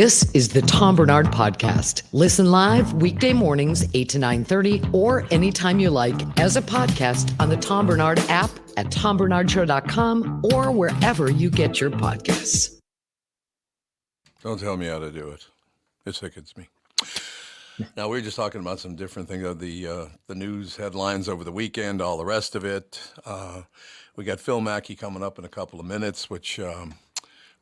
This is the Tom Barnard Podcast. Listen live weekday mornings, 8 to 9:30, or anytime you like as a podcast on the Tom Barnard app at tombarnardshow.com or wherever you get your podcasts. Don't tell me how to do it. It sickens me. Now, we were just talking about some different things, the news headlines over the weekend, all the rest of it. We got Phil Mackey coming up in a couple of minutes, which...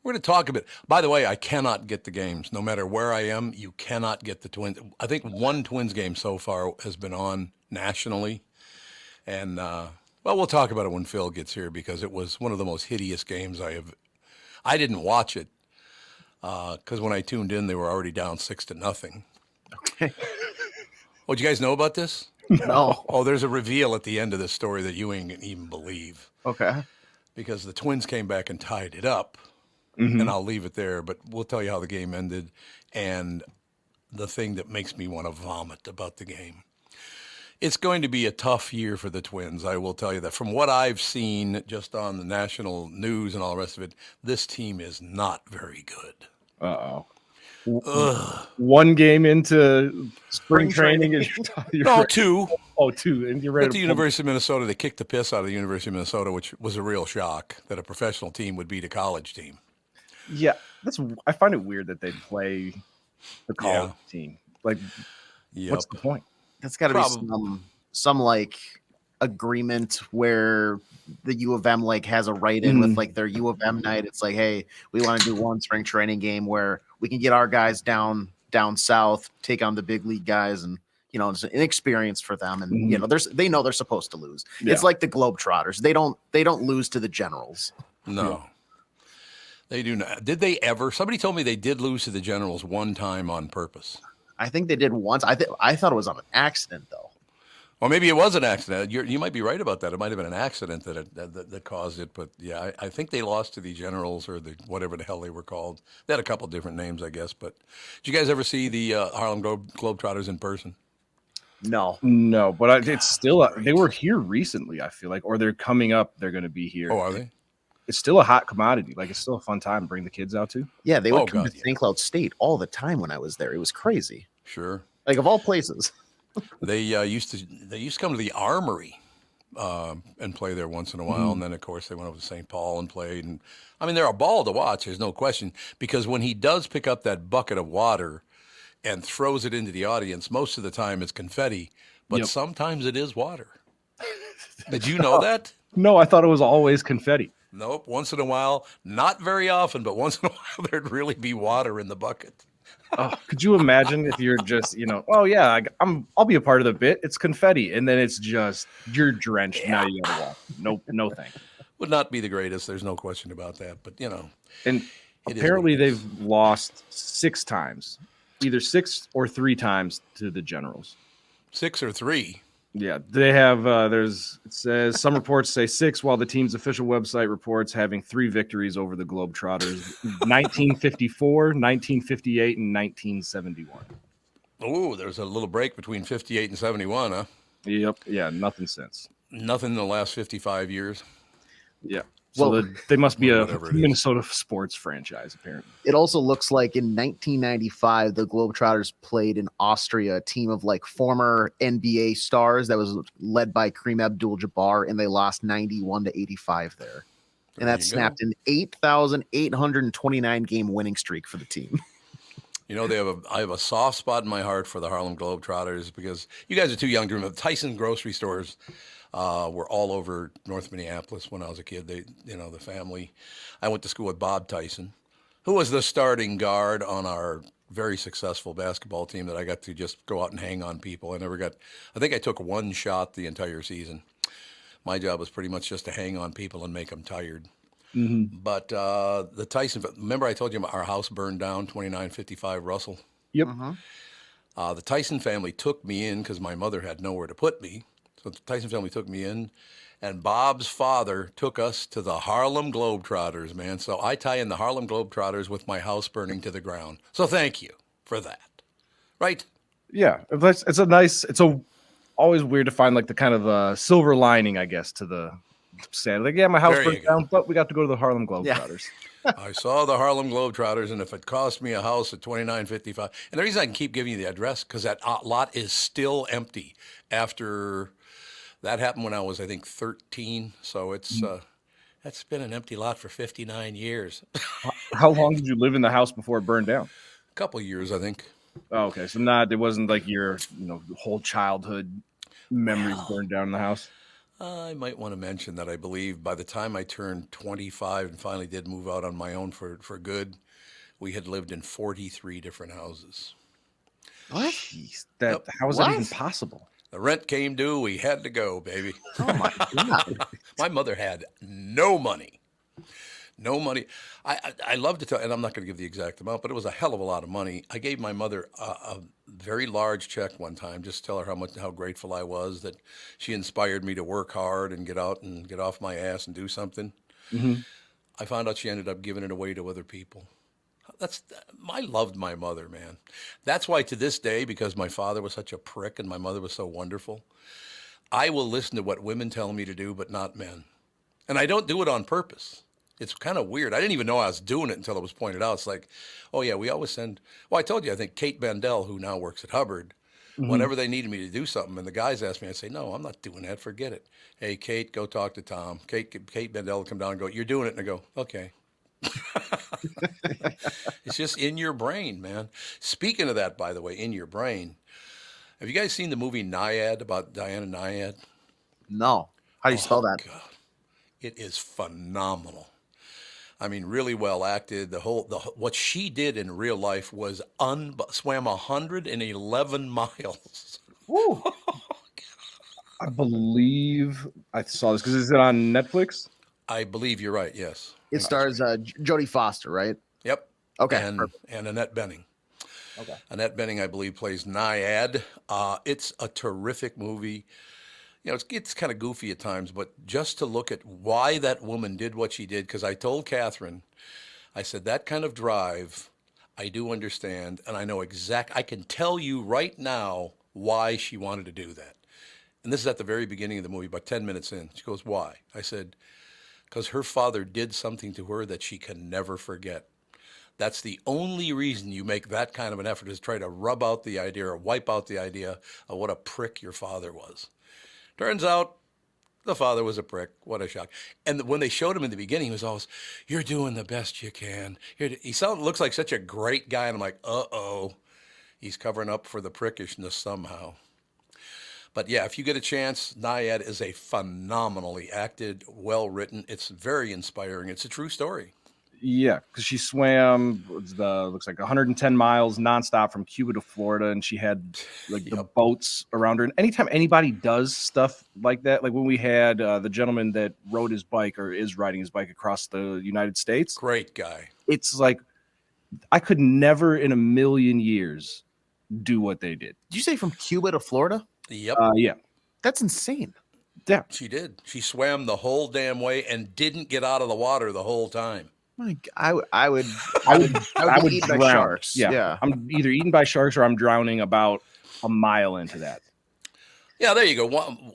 we're going to talk a bit. By the way, I cannot get the games. No matter where I am, you cannot get the Twins. I think one Twins game so far has been on nationally. And, well, we'll talk about it when Phil gets here because it was one of the most hideous games I didn't watch it because when I tuned in, they were already down 6-0. Okay. Oh, did you guys know about this? No. Oh, there's a reveal at the end of this story that you ain't even believe. Okay. Because the Twins came back and tied it up. Mm-hmm. And I'll leave it there, but we'll tell you how the game ended and the thing that makes me want to vomit about the game. It's going to be a tough year for the Twins, I will tell you that. From what I've seen just on the national news and all the rest of it, this team is not very good. Uh-oh. One game into spring training is no, two. Oh, two. And you're ready at the University of Minnesota, they kicked the piss out of the University of Minnesota, which was a real shock that a professional team would beat a college team. Yeah, I find it weird that they play the college team. Like, what's the point? That's got to be some like agreement where the U of M like has a write-in with like their U of M night. It's like, hey, we want to do one spring training game where we can get our guys down south, take on the big league guys, and you know, it's an experience for them. And you know, they know they're supposed to lose. Yeah. It's like the Globetrotters. They don't lose to the Generals. No. Yeah. They do not. Did they ever? Somebody told me they did lose to the Generals one time on purpose. I think they did once. I thought it was on an accident, though. Well, maybe it was an accident. You might be right about that. It might have been an accident that caused it. But, yeah, I think they lost to the Generals or whatever the hell they were called. They had a couple different names, I guess. But did you guys ever see the Harlem Globetrotters in person? No, but it's still they were here recently, I feel like, or they're coming up. They're going to be here. Oh, are they? It's still a hot commodity. Like, it's still a fun time to bring the kids out to. Yeah, they would come to St. Cloud State all the time when I was there. It was crazy. Sure. Like, of all places. They used to come to the Armory and play there once in a while. And then, of course, they went over to St. Paul and played. And I mean, they're a ball to watch. There's no question. Because when he does pick up that bucket of water and throws it into the audience, most of the time it's confetti. But sometimes it is water. Did you know that? No, I thought it was always confetti. Nope. Once in a while, not very often, but once in a while, there'd really be water in the bucket. Oh, could you imagine if you're just, oh yeah, I'll be a part of the bit. It's confetti, and then it's just you're drenched. Yeah. Now you gotta walk. No thank you. Would not be the greatest. There's no question about that. But and apparently they've lost 6 times, either 6 or 3 times to the Generals. 6 or 3. Yeah, they have. It says some reports say 6, while the team's official website reports having 3 victories over the Globetrotters: 1954, 1958, and 1971. Oh, there's a little break between 58 and 71, huh? Yep. Yeah, nothing since. Nothing in the last 55 years. Yeah. So they must be a Minnesota sports franchise, apparently. It also looks like in 1995, the Globetrotters played in Austria, a team of like former NBA stars that was led by Kareem Abdul-Jabbar, and they lost 91-85 there. And that snapped an 8,829 game winning streak for the team. I have a soft spot in my heart for the Harlem Globetrotters because you guys are too young to remember. Tyson grocery stores were all over North Minneapolis when I was a kid. The family. I went to school with Bob Tyson, who was the starting guard on our very successful basketball team that I got to just go out and hang on people. I think I took 1 shot the entire season. My job was pretty much just to hang on people and make them tired. Mm-hmm. But the Tyson, remember I told you our house burned down, 2955 Russell? Yep. The Tyson family took me in because my mother had nowhere to put me. So the Tyson family took me in, and Bob's father took us to the Harlem Globetrotters, man. So I tie in the Harlem Globetrotters with my house burning to the ground. So thank you for that. Right? Yeah. It's always weird to find like the kind of silver lining, I guess, to the sad. Like, yeah, my house There you burnt go. down, but we got to go to the Harlem Globetrotters. I saw the Harlem Globetrotters, and if it cost me a house at 2955, and the reason I can keep giving you the address, because that lot is still empty after that happened when I was, I think, 13. So it's that's been an empty lot for 59 years. How long did you live in the house before it burned down? A couple years, I think. Oh, okay. So it wasn't like your, whole childhood memories burned down in the house. I might want to mention that I believe by the time I turned 25 and finally did move out on my own for good, we had lived in 43 different houses. What? Jeez, how is that even possible? The rent came due. We had to go, baby. Oh my God. My mother had no money. No money. I love to tell, and I'm not going to give the exact amount, but it was a hell of a lot of money. I gave my mother a very large check one time, just to tell her how grateful I was that she inspired me to work hard and get out and get off my ass and do something. Mm-hmm. I found out she ended up giving it away to other people. I loved my mother, man. That's why to this day, because my father was such a prick and my mother was so wonderful, I will listen to what women tell me to do, but not men. And I don't do it on purpose. It's kind of weird. I didn't even know I was doing it until it was pointed out. It's like, oh yeah, we always send, well, I told you, I think Kate Bendel, who now works at Hubbard, whenever they needed me to do something and the guys asked me, I'd say, no, I'm not doing that. Forget it. Hey, Kate, go talk to Tom. Kate Bendel will come down and go, you're doing it. And I go, okay. It's just in your brain, man. Speaking of that, by the way, in your brain, have you guys seen the movie Naiad about Diana Naiad? No. How do you spell that? God. It is phenomenal. I mean, really well acted. What she did in real life was swam 111 miles. Woo. I believe I saw this because is it on Netflix? I believe you're right. Yes. It stars Jodie Foster, right? Yep. Okay. And Annette Bening. Okay. Annette Bening, I believe, plays Naiad. It's a terrific movie. It's kind of goofy at times, but just to look at why that woman did what she did, because I told Catherine, I said, that kind of drive, I do understand, and I know I can tell you right now why she wanted to do that. And this is at the very beginning of the movie, about 10 minutes in. She goes, why? I said, because her father did something to her that she can never forget. That's the only reason you make that kind of an effort, is try to rub out the idea or wipe out the idea of what a prick your father was. Turns out the father was a prick. What a shock. And when they showed him in the beginning, he was always, you're doing the best you can. He looks like such a great guy. And I'm like, uh-oh, he's covering up for the prickishness somehow. But yeah, if you get a chance, Naiad is a phenomenally acted, well-written. It's very inspiring. It's a true story. Yeah, because she swam looks like 110 miles nonstop from Cuba to Florida, and she had the boats around her. And anytime anybody does stuff like that, like when we had the gentleman that rode his bike or is riding his bike across the United States, great guy. It's like I could never in a million years do what they did. Did you say from Cuba to Florida? Yep. Yeah. That's insane. Yeah. She did. She swam the whole damn way and didn't get out of the water the whole time. I would be eaten by sharks. Yeah. I'm either eaten by sharks or I'm drowning about a mile into that. Yeah, there you go.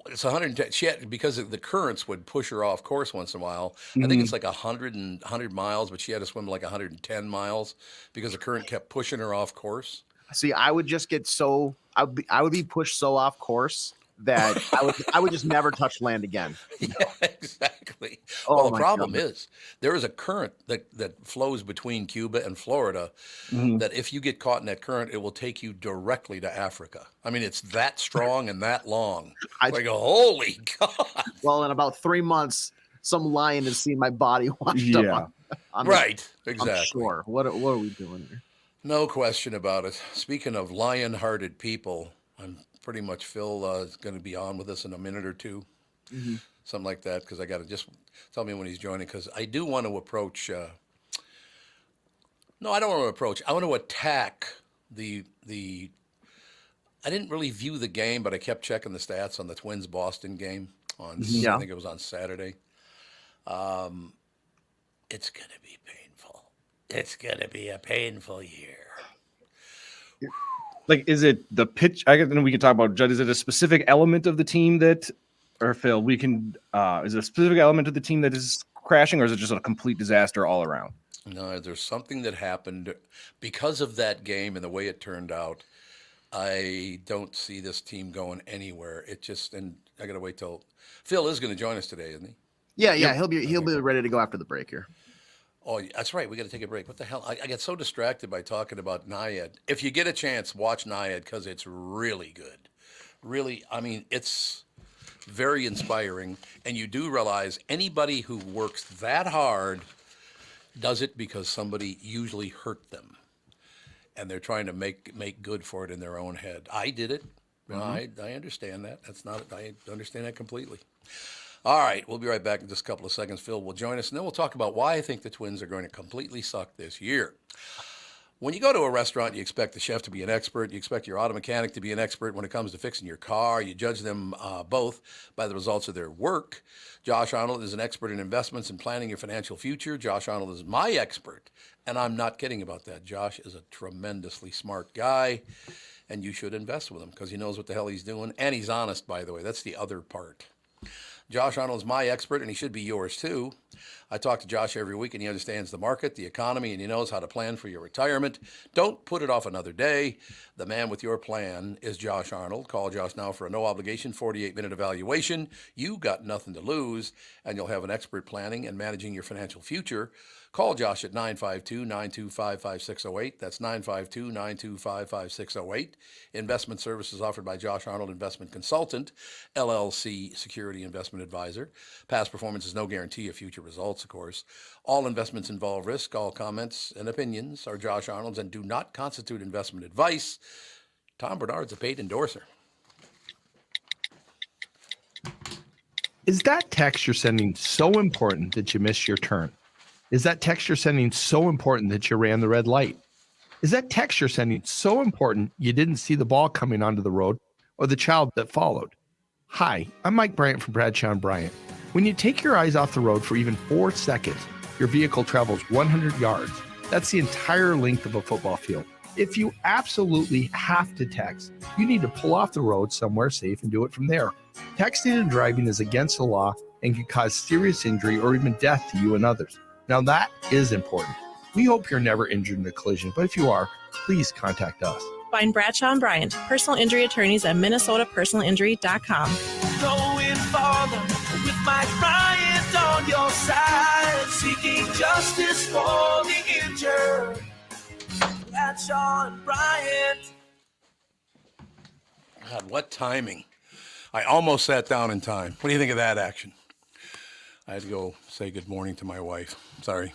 It's 110. Because the currents would push her off course once in a while. I think it's like 100 miles, but she had to swim like 110 miles because the current kept pushing her off course. See, I would just get I would be pushed so off course that I would just never touch land again. Yeah, exactly. Oh, well, the problem is there is a current that flows between Cuba and Florida that if you get caught in that current, it will take you directly to Africa. I mean, it's that strong and that long. Like, holy God. Well, in about 3 months, some lion has seen my body washed up on right. Exactly. Sure. What are we doing here? No question about it. Speaking of lion-hearted people, I'm pretty much Phil is going to be on with us in a minute or two, something like that, because I got to just tell me when he's joining, because I do want to approach. No, I don't want to approach. I want to attack the. I didn't really view the game, but I kept checking the stats on the Twins-Boston game on. I think it was on Saturday. It's going to be painful. It's going to be a painful year. Like, is it the pitch? I know we can talk about Judd. Is it a specific element of the team that or Phil, we can. Is it a specific element of the team that is crashing, or is it just a complete disaster all around? No, there's something that happened because of that game and the way it turned out. I don't see this team going anywhere. And I got to wait till Phil is going to join us today, isn't he? Yeah. He'll be ready to go after the break here. Oh, that's right. We got to take a break. What the hell? I get so distracted by talking about Nayad. If you get a chance, watch Nayad because it's really good. Really, I mean, it's very inspiring. And you do realize anybody who works that hard does it because somebody usually hurt them. And they're trying to make good for it in their own head. I did it. Mm-hmm. I understand that. I understand that completely. All right, we'll be right back in just a couple of seconds. Phil will join us, and then we'll talk about why I think the Twins are going to completely suck this year. When you go to a restaurant, you expect the chef to be an expert. You expect your auto mechanic to be an expert when it comes to fixing your car. You judge them both by the results of their work. Josh Arnold is an expert in investments and planning your financial future. Josh Arnold is my expert, and I'm not kidding about that. Josh is a tremendously smart guy, and you should invest with him because he knows what the hell he's doing, and he's honest, by the way. That's the other part. Josh Arnold is my expert, and he should be yours too. I talk to Josh every week, and he understands the market, the economy, and he knows how to plan for your retirement. Don't put it off another day. The man with your plan is Josh Arnold. Call Josh now for a no-obligation 48-minute evaluation. You got nothing to lose, and you'll have an expert planning and managing your financial future. Call Josh at 952-925-5608. That's 952-925-5608. Investment services offered by Josh Arnold Investment Consultant, LLC Security Investment Advisor. Past performance is no guarantee of future results, of course. All investments involve risk. All comments and opinions are Josh Arnold's and do not constitute investment advice. Tom Barnard's a paid endorser. Is that text you're sending so important that you missed your turn? Is that text you're sending so important that you ran the red light? Is that text you're sending so important you didn't see the ball coming onto the road or the child that followed? Hi, I'm Mike Bryant from Bradshaw & Bryant. When you take your eyes off the road for even 4 seconds, your vehicle travels 100 yards. That's the entire length of a football field. If you absolutely have to text, you need to pull off the road somewhere safe and do it from there. Texting and driving is against the law and can cause serious injury or even death to you and others. Now that is important. We hope you're never injured in a collision, but if you are, please contact us. Find Bradshaw & Bryant, personal injury attorneys at minnesotapersonalinjury.com. Going farther with Mike Bryant on your side, seeking justice for the injured. Bradshaw & Bryant. God, what timing. I almost sat down in time. What do you think of that action? I had to go say good morning to my wife. Sorry.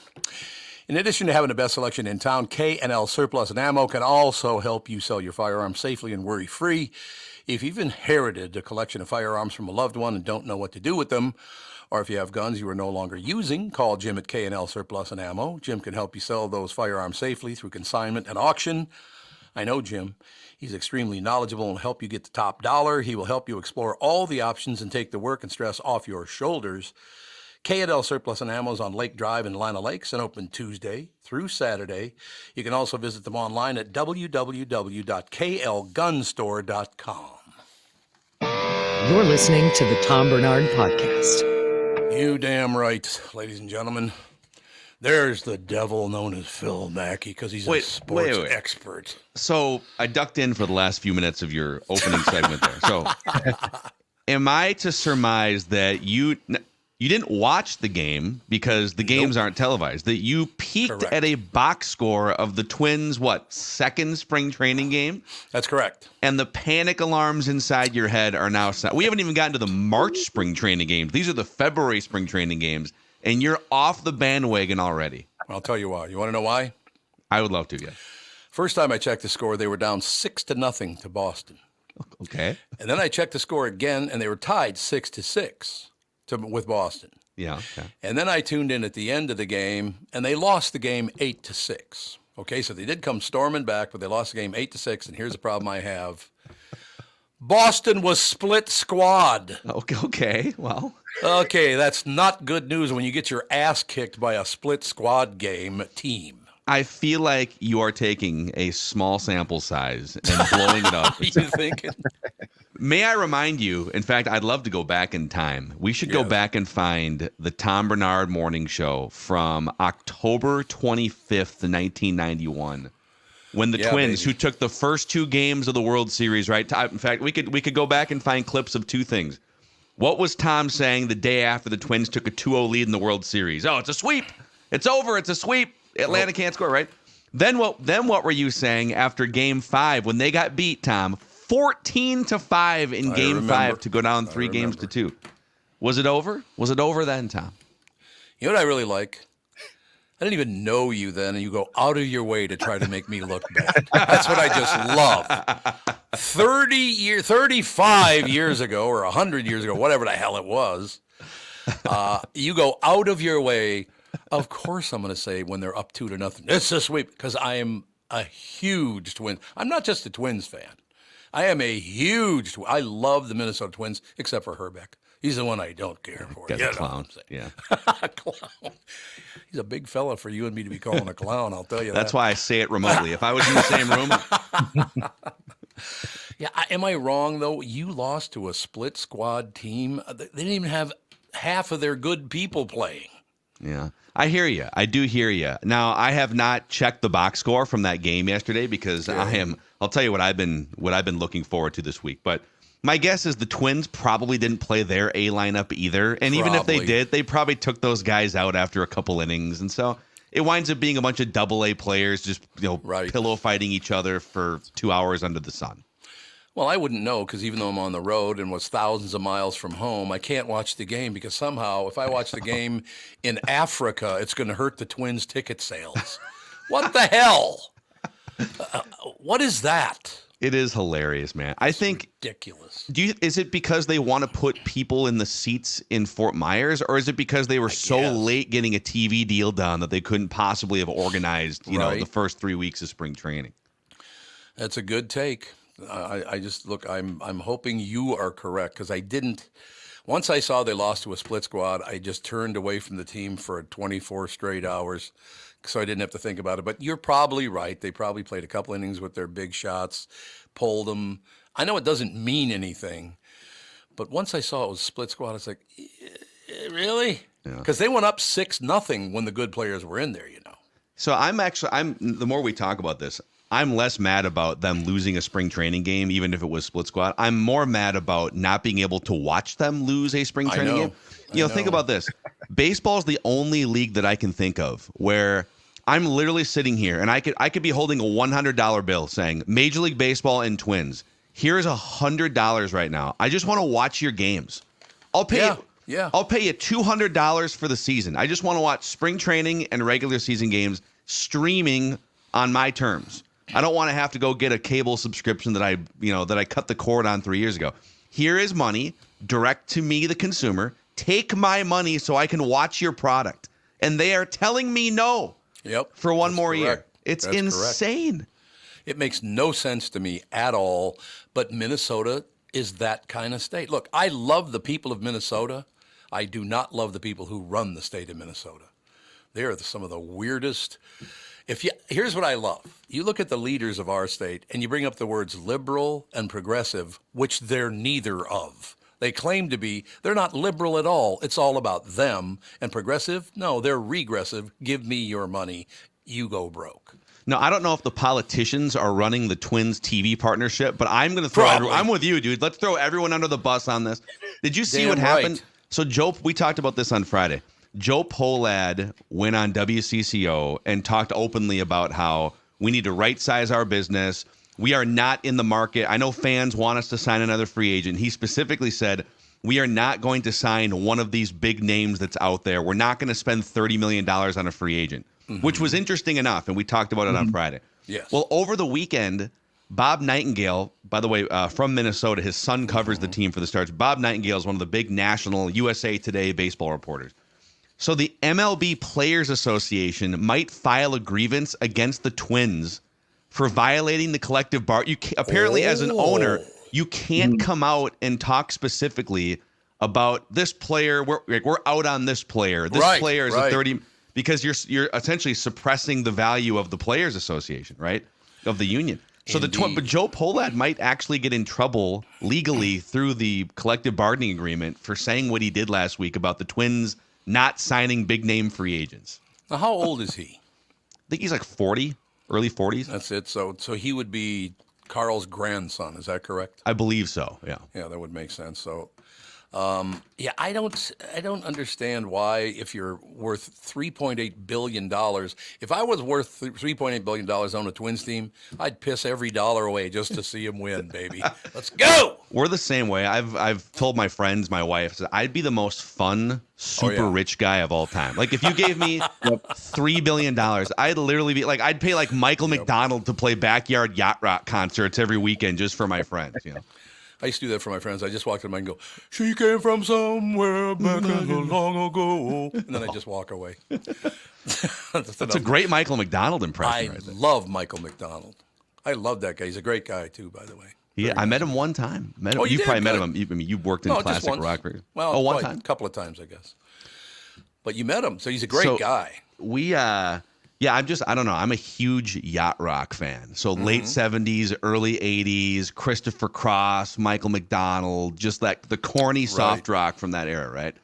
In addition to having the best selection in town, K&L Surplus and Ammo can also help you sell your firearms safely and worry-free. If you've inherited a collection of firearms from a loved one and don't know what to do with them, or if you have guns you are no longer using, call Jim at K&L Surplus and Ammo. Jim can help you sell those firearms safely through consignment and auction. I know Jim. He's extremely knowledgeable and help you get the top dollar. He will help you explore all the options and take the work and stress off your shoulders. K&L Surplus and Ammo is on Lake Drive in Lina Lakes and open Tuesday through Saturday. You can also visit them online at www.klgunstore.com. You're listening to the Tom Barnard Podcast. You damn right, ladies and gentlemen. There's the devil known as Phil Mackey because he's a sports expert. So I ducked in for the last few minutes of your opening segment there. So am I to surmise that you didn't watch the game because the games aren't televised, that you peeked at a box score of the Twins, second spring training game? That's correct. And the panic alarms inside your head are now set. We haven't even gotten to the March spring training games. These are the February spring training games, and you're off the bandwagon already. I'll tell you why. You want to know why? I would love to, yeah. First time I checked the score, they were down 6-0 to Boston. Okay. And then I checked the score again, and they were tied 6-6. With Boston. Yeah. Okay. And then I tuned in at the end of the game, and they lost the game 8-6. Okay, so they did come storming back, but they lost the game 8-6, and here's the problem I have. Boston was split squad. Okay, well. Okay, that's not good news when you get your ass kicked by a split squad game team. I feel like you are taking a small sample size and blowing it up. You thinking? May I remind you, in fact, I'd love to go back in time. We should go back and find the Tom Barnard morning show from October 25th, 1991, when the Twins, who took the first 2 games of the World Series, right? In fact, we could go back and find clips of 2 things. What was Tom saying the day after the Twins took a 2-0 lead in the World Series? Oh, it's a sweep. It's over. It's a sweep. Atlanta can't score, right? Then what were you saying after Game 5 when they got beat, Tom? 14-5 in Game 5 to go down 3 games to 2. Was it over? Was it over then, Tom? You know what I really like? I didn't even know you then, and you go out of your way to try to make me look bad. That's what I just love. 35 years ago, or 100 years ago, whatever the hell it was, you go out of your way. Of course I'm going to say when they're up 2-0, it's a sweep, because I am a huge Twins. I'm not just a Twins fan. I am a huge. I love the Minnesota Twins, except for Herbeck. He's the one I don't care for. That's a clown. Yeah, a clown. He's a big fella for you and me to be calling a clown. I'll tell you. That's why I say it remotely. If I was in the same room. Yeah, am I wrong though? You lost to a split squad team. They didn't even have half of their good people playing. Yeah, I hear you. I do hear you. Now, I have not checked the box score from that game yesterday because I'll tell you what I've been looking forward to this week. But my guess is the Twins probably didn't play their A lineup either. And even if they did, they probably took those guys out after a couple innings. And so it winds up being a bunch of AA players just pillow fighting each other for 2 hours under the sun. Well, I wouldn't know because even though I'm on the road and was thousands of miles from home, I can't watch the game because somehow if I watch the game in Africa, it's going to hurt the Twins' ticket sales. What the hell? What is that? It is hilarious, man. I think ridiculous. Is it because they want to put people in the seats in Fort Myers, or is it because they were so late getting a TV deal done that they couldn't possibly have organized, the first 3 weeks of spring training? That's a good take. I just look. I'm hoping you are correct because I didn't. Once I saw they lost to a split squad, I just turned away from the team for 24 straight hours, so I didn't have to think about it. But you're probably right. They probably played a couple innings with their big shots, pulled them. I know it doesn't mean anything, but once I saw it was split squad, it's like, really? Because they went up 6-0 when the good players were in there. So I'm the more we talk about this, I'm less mad about them losing a spring training game, even if it was split squad. I'm more mad about not being able to watch them lose a spring training game. Think about this. Baseball is the only league that I can think of where I'm literally sitting here and I could be holding a $100 bill saying Major League Baseball and Twins. Here's $100 right now. I just want to watch your games. I'll pay I'll pay you $200 for the season. I just want to watch spring training and regular season games streaming on my terms. I don't want to have to go get a cable subscription that I cut the cord on 3 years ago. Here is money direct to me, the consumer. Take my money so I can watch your product. And they are telling me no. For one more year. It's insane. Correct. It makes no sense to me at all. But Minnesota is that kind of state. Look, I love the people of Minnesota. I do not love the people who run the state of Minnesota. They are some of the weirdest. Here's what I love. You look at the leaders of our state and you bring up the words liberal and progressive, which they're neither of. They claim to be. They're not liberal at all. It's all about them. And progressive? No, they're regressive. Give me your money. You go broke. Now, I don't know if the politicians are running the Twins TV partnership, but I'm going to throw I'm with you, dude. Let's throw everyone under the bus on this. Did you see what happened? So, we talked about this on Friday. Joe Pohlad went on WCCO and talked openly about how we need to right-size our business. We are not in the market. I know fans want us to sign another free agent. He specifically said, we are not going to sign one of these big names that's out there. We're not going to spend $30 million on a free agent, which was interesting enough, and we talked about it on Friday. Yes. Well, over the weekend, Bob Nightingale, by the way, from Minnesota, his son covers the team for the Stars. Bob Nightingale is one of the big national USA Today baseball reporters. So the MLB Players Association might file a grievance against the Twins for violating the collective apparently, as an owner, you can't come out and talk specifically about this player. We're out on this player. This player is a 30 because you're essentially suppressing the value of the Players Association, right? Of the union. So but Joe Pohlad might actually get in trouble legally through the collective bargaining agreement for saying what he did last week about the Twins not signing big name free agents. Now, how old is he? I think he's like 40, early 40s. That's it. So he would be Carl's grandson. Is that correct? I believe so. Yeah. Yeah, that would make sense. So, I don't understand why, if you're worth $3.8 billion, if I was worth $3.8 billion on a Twins team, I'd piss every dollar away just to see him win, baby. Let's go. We're the same way. I've told my friends, my wife, I'd be the most fun, super rich guy of all time. Like, if you gave me $3 billion, I'd literally be like, I'd pay like Michael McDonald to play backyard yacht rock concerts every weekend just for my friends, you know. I used to do that for my friends. I just walk to them and go, "She came from somewhere back long ago," and then I just walk away. That's a great Michael McDonald impression. I love Michael McDonald. I love that guy. He's a great guy too, by the way. Yeah, I met him one time. Oh, you probably met him. You worked in classic rock. Well, one time, a couple of times, I guess. But you met him, so he's a great guy. I don't know. I'm a huge yacht rock fan. So late 70s, early 80s, Christopher Cross, Michael McDonald, just like the corny soft rock from that era, right?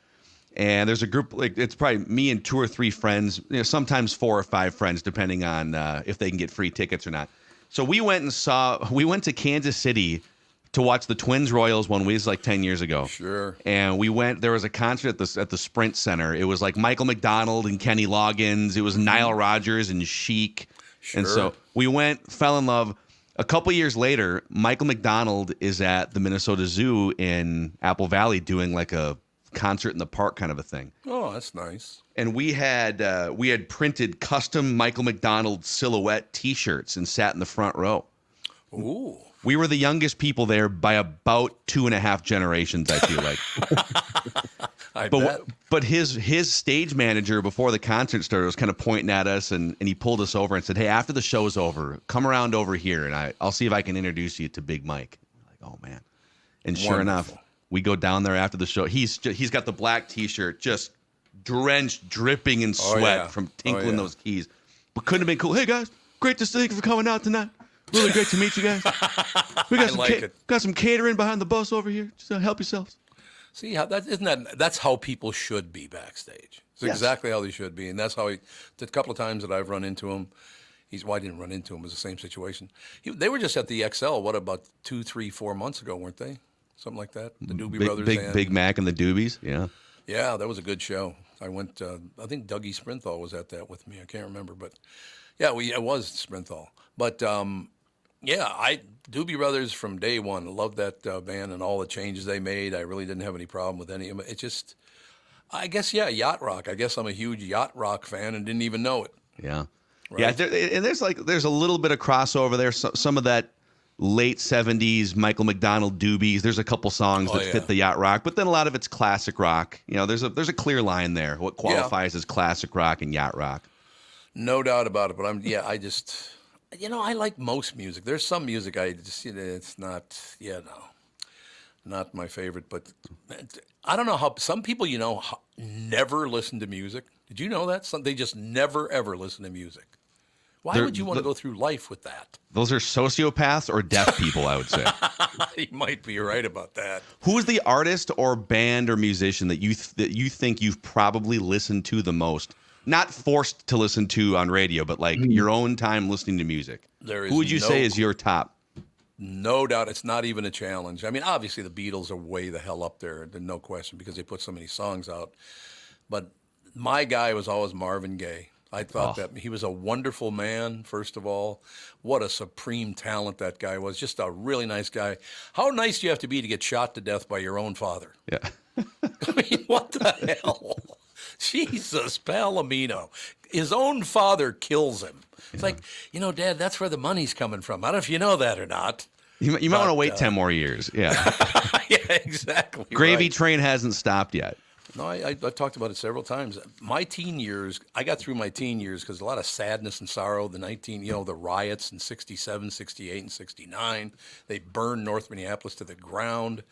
And there's a group, like, it's probably me and 2 or 3 friends, sometimes 4 or 5 friends, depending on if they can get free tickets or not. So we went to Kansas City to watch the Twins Royals one. It was like 10 years ago. Sure. And there was a concert at the Sprint Center. It was like Michael McDonald and Kenny Loggins. It was Nile Rodgers and Chic. Sure. And so we went, fell in love. A couple years later, Michael McDonald is at the Minnesota Zoo in Apple Valley doing like a concert in the park kind of a thing. Oh, that's nice. And we had printed custom Michael McDonald silhouette T-shirts and sat in the front row. Ooh. We were the youngest people there by about 2.5 generations, I feel like. But his stage manager before the concert started was kind of pointing at us, and he pulled us over and said, "Hey, after the show's over, come around over here, and I'll see if I can introduce you to Big Mike." We're like, oh man! And sure enough, we go down there after the show. He's got the black T-shirt, just drenched, dripping in sweat from tinkling those keys. But couldn't have been cool. Hey guys, great to thank you for coming out tonight. Really great to meet you guys. We got some catering behind the bus over here. Just help yourselves. See how that's how people should be backstage. It's exactly how they should be, and that's how the couple of times that I've run into him. I didn't run into him. It was the same situation. They were just at the XL. What about 2, 3, 4 months ago, weren't they? Something like that. The Doobie Brothers. Big Mac and the Doobies. Yeah. Yeah, that was a good show. I went. I think Dougie Sprinthal was at that with me. I can't remember, but yeah, it was Sprinthal. But Doobie Brothers from day one. Loved that band and all the changes they made. I really didn't have any problem with any of it. It just, I guess, yacht rock. I guess I'm a huge yacht rock fan and didn't even know it. Yeah. Right? Yeah, there's a little bit of crossover there. Some of that late 70s Michael McDonald Doobies. There's a couple songs that fit the yacht rock, but then a lot of it's classic rock. There's a clear line there. What qualifies as classic rock and yacht rock? No doubt about it. But I just. I like most music. There's some music I just, it's not, not my favorite. But I don't know how some people, never listen to music. Did you know that? They just never, ever listen to music. Why would you want to go through life with that? Those are sociopaths or deaf people, I would say. You might be right about that. Who is the artist or band or musician that you think you've probably listened to the most? Not forced to listen to on radio, but like your own time listening to music. Who would you say is your top? No doubt. It's not even a challenge. I mean, obviously the Beatles are way the hell up there. No question, because they put so many songs out. But my guy was always Marvin Gaye. I thought that he was a wonderful man, first of all. What a supreme talent that guy was. Just a really nice guy. How nice do you have to be to get shot to death by your own father? Yeah. I mean, what the hell? Jesus, Palomino. His own father kills him. It's like, Dad, that's where the money's coming from. I don't know if you know that or not. You might want to wait 10 more years. Yeah. Yeah, exactly. Gravy train hasn't stopped yet. No, I've talked about it several times. My teen years, I got through my teen years because a lot of sadness and sorrow. The riots in 67, 68, and 69. They burned North Minneapolis to the ground.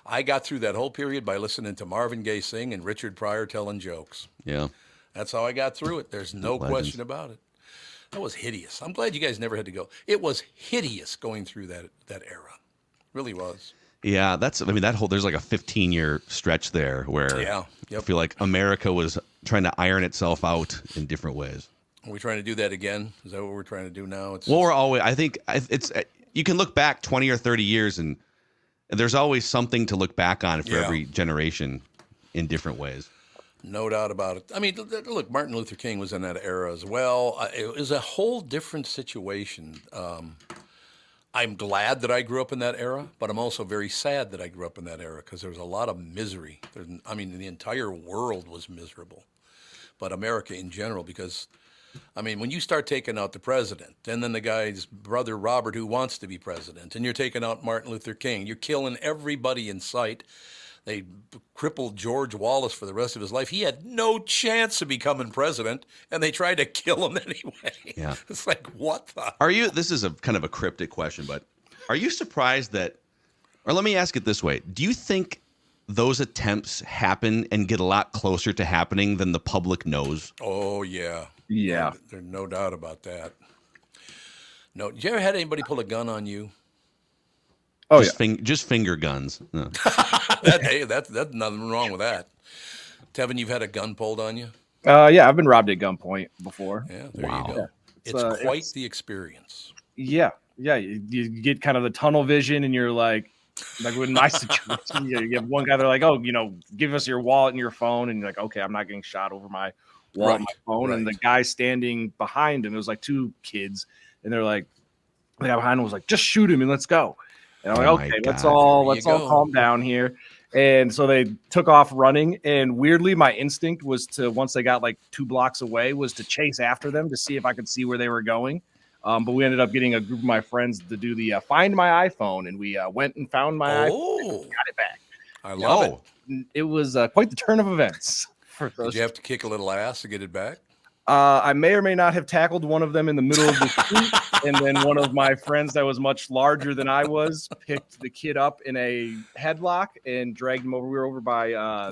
I got through that whole period by listening to Marvin Gaye sing and Richard Pryor telling jokes. Yeah. That's how I got through it. There's no question about it. That was hideous. I'm glad you guys never had to go. It was hideous going through that era. Really was. Yeah, there's like a 15-year stretch there where I feel like America was trying to iron itself out in different ways. Are we trying to do that again? Is that what we're trying to do now? We're always. I think it's. You can look back 20 or 30 years, and there's always something to look back on for every generation in different ways. No doubt about it. I mean, look, Martin Luther King was in that era as well. It was a whole different situation. I'm glad that I grew up in that era, but I'm also very sad that I grew up in that era because there was a lot of misery. The entire world was miserable, but America in general, because, when you start taking out the president and then the guy's brother Robert who wants to be president, and you're taking out Martin Luther King, you're killing everybody in sight. They crippled George Wallace for the rest of his life. He had no chance of becoming president, and they tried to kill him anyway. Yeah. It's like, what the? This is a kind of a cryptic question, but are you surprised that, or let me ask it this way, do you think those attempts happen and get a lot closer to happening than the public knows? Oh, yeah. Yeah. There's no doubt about that. No, did you ever had anybody pull a gun on you? Oh, just finger guns. No. That's nothing wrong with that. Tevin, you've had a gun pulled on you? Yeah, I've been robbed at gunpoint before. Yeah, there you go. Yeah. It's quite the experience. Yeah. You get kind of the tunnel vision, and you're like with my situation, you have one guy, they're like, oh, give us your wallet and your phone, and you're like, okay, I'm not getting shot over my wallet and my phone. And the guy standing behind him, it was like two kids, and they're like, the guy behind him was like, just shoot him and let's go. And I'm like, okay, let's all calm down here. And so they took off running. And weirdly, my instinct was to, once they got like 2 blocks away, was to chase after them to see if I could see where they were going. But we ended up getting a group of my friends to do the find my iPhone. And we went and found my iPhone and got it back. I love it. It was quite the turn of events. Did you have to kick a little ass to get it back? I may or may not have tackled one of them in the middle of the street, and then one of my friends that was much larger than I was picked the kid up in a headlock and dragged him over. We were over by I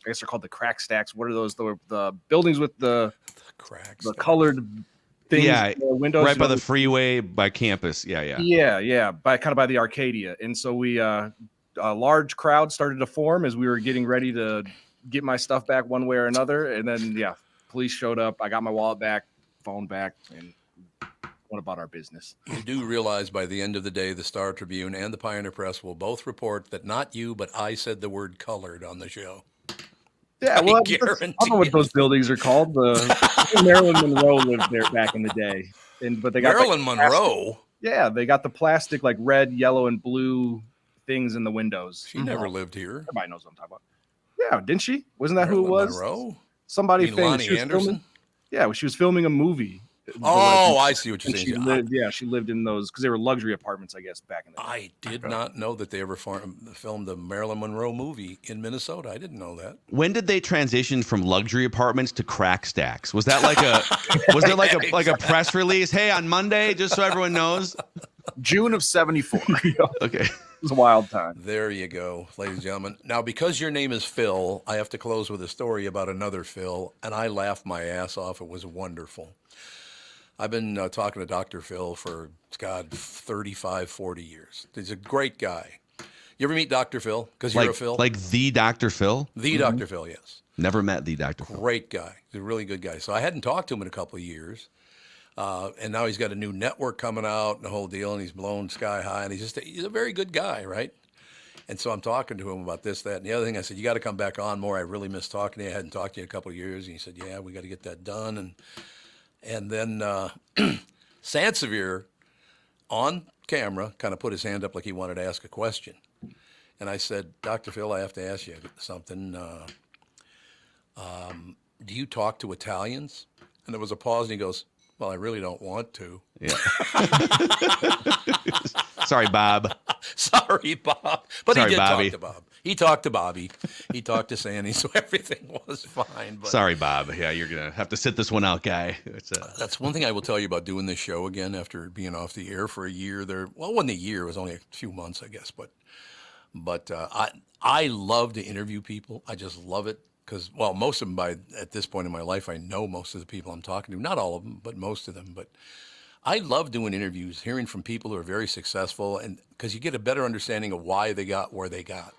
guess they're called the crack stacks. What are those? The buildings with the cracks, the colored things. Yeah, windows right by the freeway, by campus. Yeah. By the Arcadia, and so we a large crowd started to form as we were getting ready to get my stuff back one way or another, and then police showed up. I got my wallet back, phone back, and went about our business. You do realize by the end of the day, the Star Tribune and the Pioneer Press will both report that not you, but I said the word colored on the show. Yeah, well, I don't know what those buildings are called. Marilyn Monroe lived there back in the day, but they got Marilyn Monroe. Yeah, they got the plastic like red, yellow, and blue things in the windows. She never lived here. Everybody knows what I'm talking about. Yeah, didn't she? Wasn't that Marilyn who it was? Monroe? Somebody famous. Lonnie Anderson? She was filming a movie. Oh, I see what you're saying. She lived in those because they were luxury apartments, I guess, back in the day. I did not know that they ever filmed the Marilyn Monroe movie in Minnesota. I didn't know that. When did they transition from luxury apartments to crack stacks? Was that was there like a press release? Hey, on Monday, just so everyone knows. June of 74. Okay. It was a wild time. There you go, ladies and gentlemen. Now, because your name is Phil, I have to close with a story about another Phil, and I laughed my ass off. It was wonderful. I've been talking to Dr. Phil for, 35, 40 years. He's a great guy. You ever meet Dr. Phil? Because you're a Phil? Like the Dr. Phil? The Dr. Phil, yes. Never met the Dr. Phil. Great guy. He's a really good guy. So I hadn't talked to him in a couple of years. And now he's got a new network coming out and the whole deal, and he's blown sky high, and he's a very good guy, right? And so I'm talking to him about this, that, and the other thing. I said, you got to come back on more. I really miss talking to you. I hadn't talked to you in a couple of years. And he said, yeah, we got to get that done. And then Sansevere on camera kind of put his hand up like he wanted to ask a question. And I said, Dr. Phil, I have to ask you something. Do you talk to Italians? And there was a pause, and he goes, well, I really don't want to. Yeah. Sorry, Bob. Sorry, Bob. But Sorry, he did Bobby. talk to Bob. He talked to Bobby. He talked to Sandy, so everything was fine. But Sorry, Bob. Yeah, you're going to have to sit this one out, guy. That's one thing I will tell you about doing this show again after being off the air for a year. Well, it wasn't a year. It was only a few months, I guess. But I love to interview people. I just love it. because, well, most of them at this point in my life, I know most of the people I'm talking to. Not all of them, but most of them. But I love doing interviews, hearing from people who are very successful, and because you get a better understanding of why they got where they got.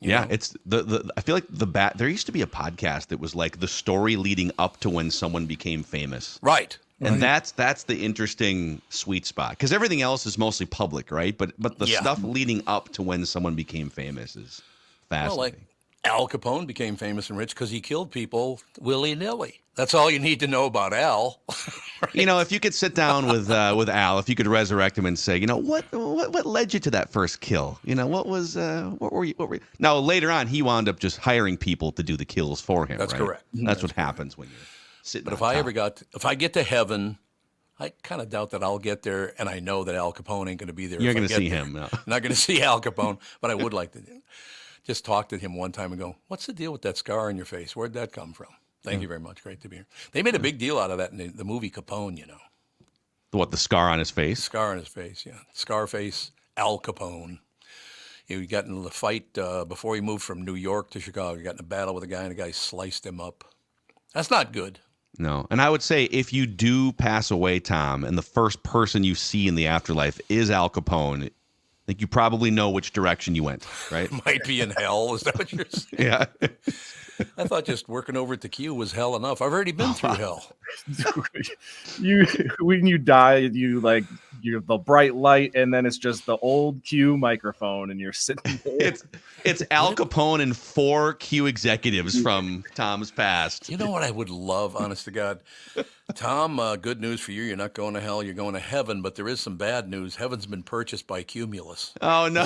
You know? It's I feel like there used to be a podcast that was like the story leading up to when someone became famous. Right. And that's the interesting sweet spot, because everything else is mostly public, right? But the stuff leading up to when someone became famous is fascinating. Well, like Al Capone became famous and rich because he killed people willy-nilly. That's all you need to know about Al. Right? You know, if you could sit down with Al, if you could resurrect him and say, you know, what led you to that first kill? You know, what were you? Now later on, he wound up just hiring people to do the kills for him. That's right? correct. That's what happens when you're sitting. But if I get to heaven, I kind of doubt that I'll get there, and I know that Al Capone ain't going to be there. You're going to see him. No. I'm not going to see Al Capone, but I would like to just talk to him one time and go, what's the deal with that scar on your face? Where'd that come from? Thank you very much. Great to be here. They made a big deal out of that in the movie Capone, you know. What, the scar on his face? Scar on his face, yeah. Scarface, Al Capone. He got in the fight before he moved from New York to Chicago. He got in a battle with a guy, and the guy sliced him up. That's not good. No. And I would say if you do pass away, Tom, and the first person you see in the afterlife is Al Capone, I think you probably know which direction you went, right? Might be in hell. Is that what you're saying? Yeah. I thought just working over at the Q was hell enough. I've already been through hell. When you die, you're the bright light, and then it's just the old Q microphone, and you're sitting there. It's Al Capone and 4 Q executives from Tom's past. You know what I would love, honest to God? Tom, good news for you. You're not going to hell. You're going to heaven. But there is some bad news. Heaven's been purchased by Cumulus. Oh, no.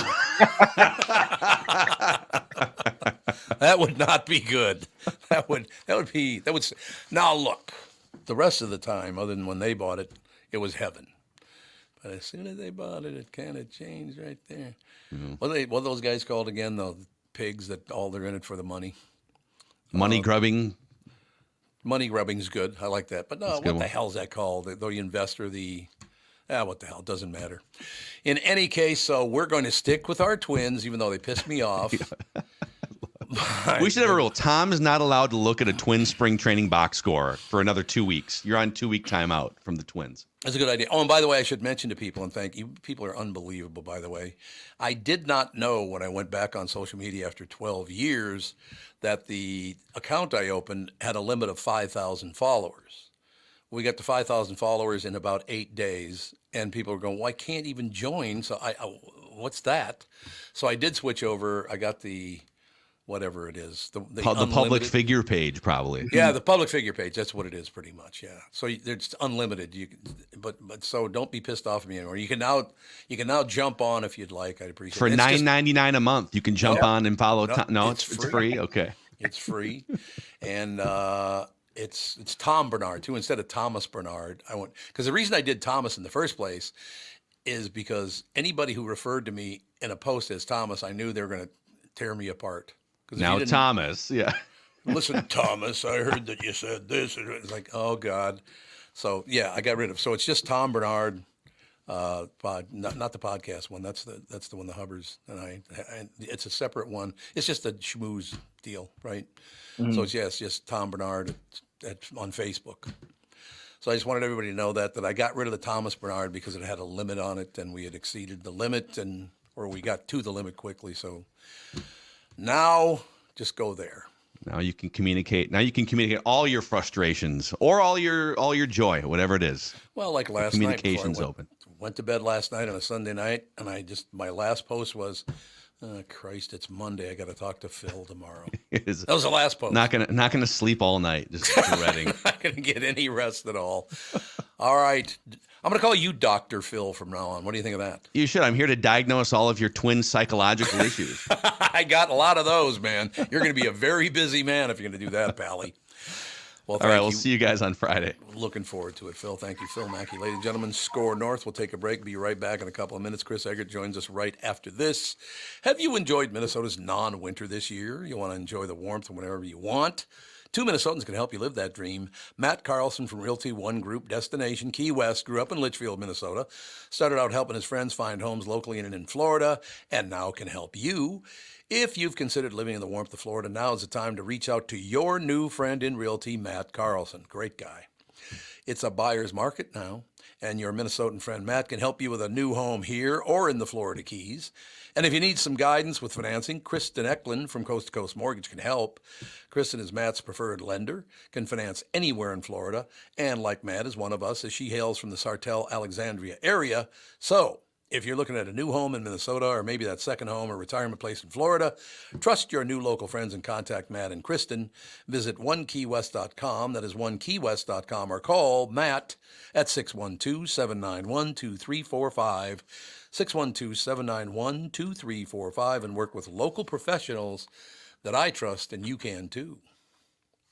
That would not be good. That would. Now, look, the rest of the time, other than when they bought it, it was heaven. But as soon as they bought it, it kind of changed right there. Mm-hmm. What are those guys called again? The pigs that they're in it for the money. Money grubbing. Money grubbing's good. I like that. But no, what the hell's that called? The investor, what the hell? It doesn't matter. In any case, so we're going to stick with our Twins, even though they pissed me off. We should have a rule. Tom is not allowed to look at a Twin spring training box score for another 2 weeks. You're on 2-week timeout from the Twins. That's a good idea. Oh, and by the way, I should mention to people, and thank you. People are unbelievable, by the way. I did not know when I went back on social media after 12 years that the account I opened had a limit of 5,000 followers. We got to 5,000 followers in about 8 days, and people were going, well, I can't even join. So what's that? So I did switch over. I got the whatever it is, the public figure page, probably. Yeah, the public figure page. That's what it is, pretty much. Yeah. So it's unlimited. But so don't be pissed off at me anymore. You can now jump on if you'd like. I'd appreciate it. For $9.99 a month, you can jump on and follow. No, it's free. Okay, it's free, and it's Tom Barnard too instead of Thomas Barnard. Because the reason I did Thomas in the first place is because anybody who referred to me in a post as Thomas, I knew they were going to tear me apart. Now Thomas, yeah. Listen, Thomas, I heard that you said this. It's like, oh God. So yeah, I got rid of. So it's just Tom Barnard, not the podcast one. That's the one the Hubbers and it's a separate one. It's just a schmooze deal, right? Mm-hmm. So it's just Tom Barnard on Facebook. So I just wanted everybody to know that I got rid of the Thomas Barnard because it had a limit on it, and we had exceeded the limit, or we got to the limit quickly. So now just go there. Now you can communicate. Now you can communicate all your frustrations or all your joy, whatever it is. Well, like last communication's night, open. Went to bed last night on a Sunday night, and my last post was, oh, Christ, it's Monday. I got to talk to Phil tomorrow. That was the last post. Not gonna sleep all night, just dreading. Not gonna get any rest at all. All right. I'm going to call you Dr. Phil from now on. What do you think of that? You should. I'm here to diagnose all of your twin psychological issues. I got a lot of those, man. You're going to be a very busy man if you're going to do that, Pally. Well, all right, we'll see you guys on Friday. Looking forward to it, Phil. Thank you, Phil Mackey. Ladies and gentlemen, SKOR North. We'll take a break. Be right back in a couple of minutes. Chris Egert joins us right after this. Have you enjoyed Minnesota's non-winter this year? You want to enjoy the warmth whenever you want? Two Minnesotans can help you live that dream. Matt Carlson from Realty One Group Destination Key West grew up in Litchfield, Minnesota, started out helping his friends find homes locally and in Florida, and now can help you. If you've considered living in the warmth of Florida, now is the time to reach out to your new friend in Realty, Matt Carlson. Great guy. It's a buyer's market now, and your Minnesotan friend Matt can help you with a new home here or in the Florida Keys. And if you need some guidance with financing, Kristyn Eklund from Coast to Coast Mortgage can help. Kristyn is Matt's preferred lender, can finance anywhere in Florida, and like Matt is one of us as she hails from the Sartell, Alexandria area. So if you're looking at a new home in Minnesota or maybe that second home or retirement place in Florida, trust your new local friends and contact Matt and Kristyn. Visit onekeywest.com, that is onekeywest.com, or call Matt at 612-791-2345, 612-791-2345, and work with local professionals that I trust, and you can too.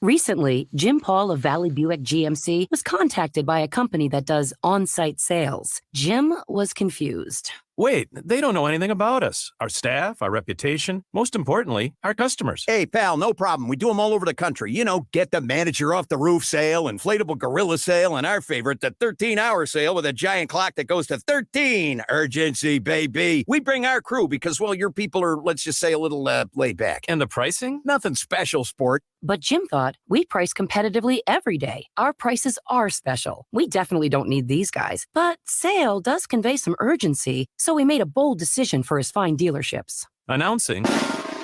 Recently, Jim Paul of Valley Buick GMC was contacted by a company that does on-site sales. Jim was confused. Wait, they don't know anything about us, our staff, our reputation, most importantly, our customers. Hey, pal, no problem. We do them all over the country. You know, get the manager off the roof sale, inflatable gorilla sale, and our favorite, the 13-hour sale with a giant clock that goes to 13. Urgency, baby. We bring our crew because, well, your people are, let's just say, a little laid back. And the pricing? Nothing special, sport. But Jim thought, we price competitively every day. Our prices are special. We definitely don't need these guys. But sale does convey some urgency, so we made a bold decision for his fine dealerships. Announcing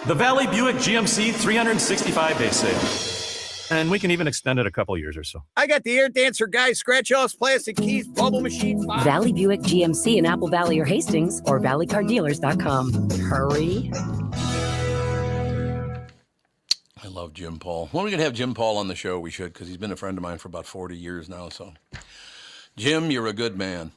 the Valley Buick GMC 365-day sale. And we can even extend it a couple years or so. I got the air dancer guys, scratch-offs, plastic keys, bubble machine. Valley Buick GMC in Apple Valley or Hastings, or valleycardealers.com. Hurry. I love Jim Paul. When are we going to have Jim Paul on the show? We should, because he's been a friend of mine for about 40 years now. So, Jim, you're a good man.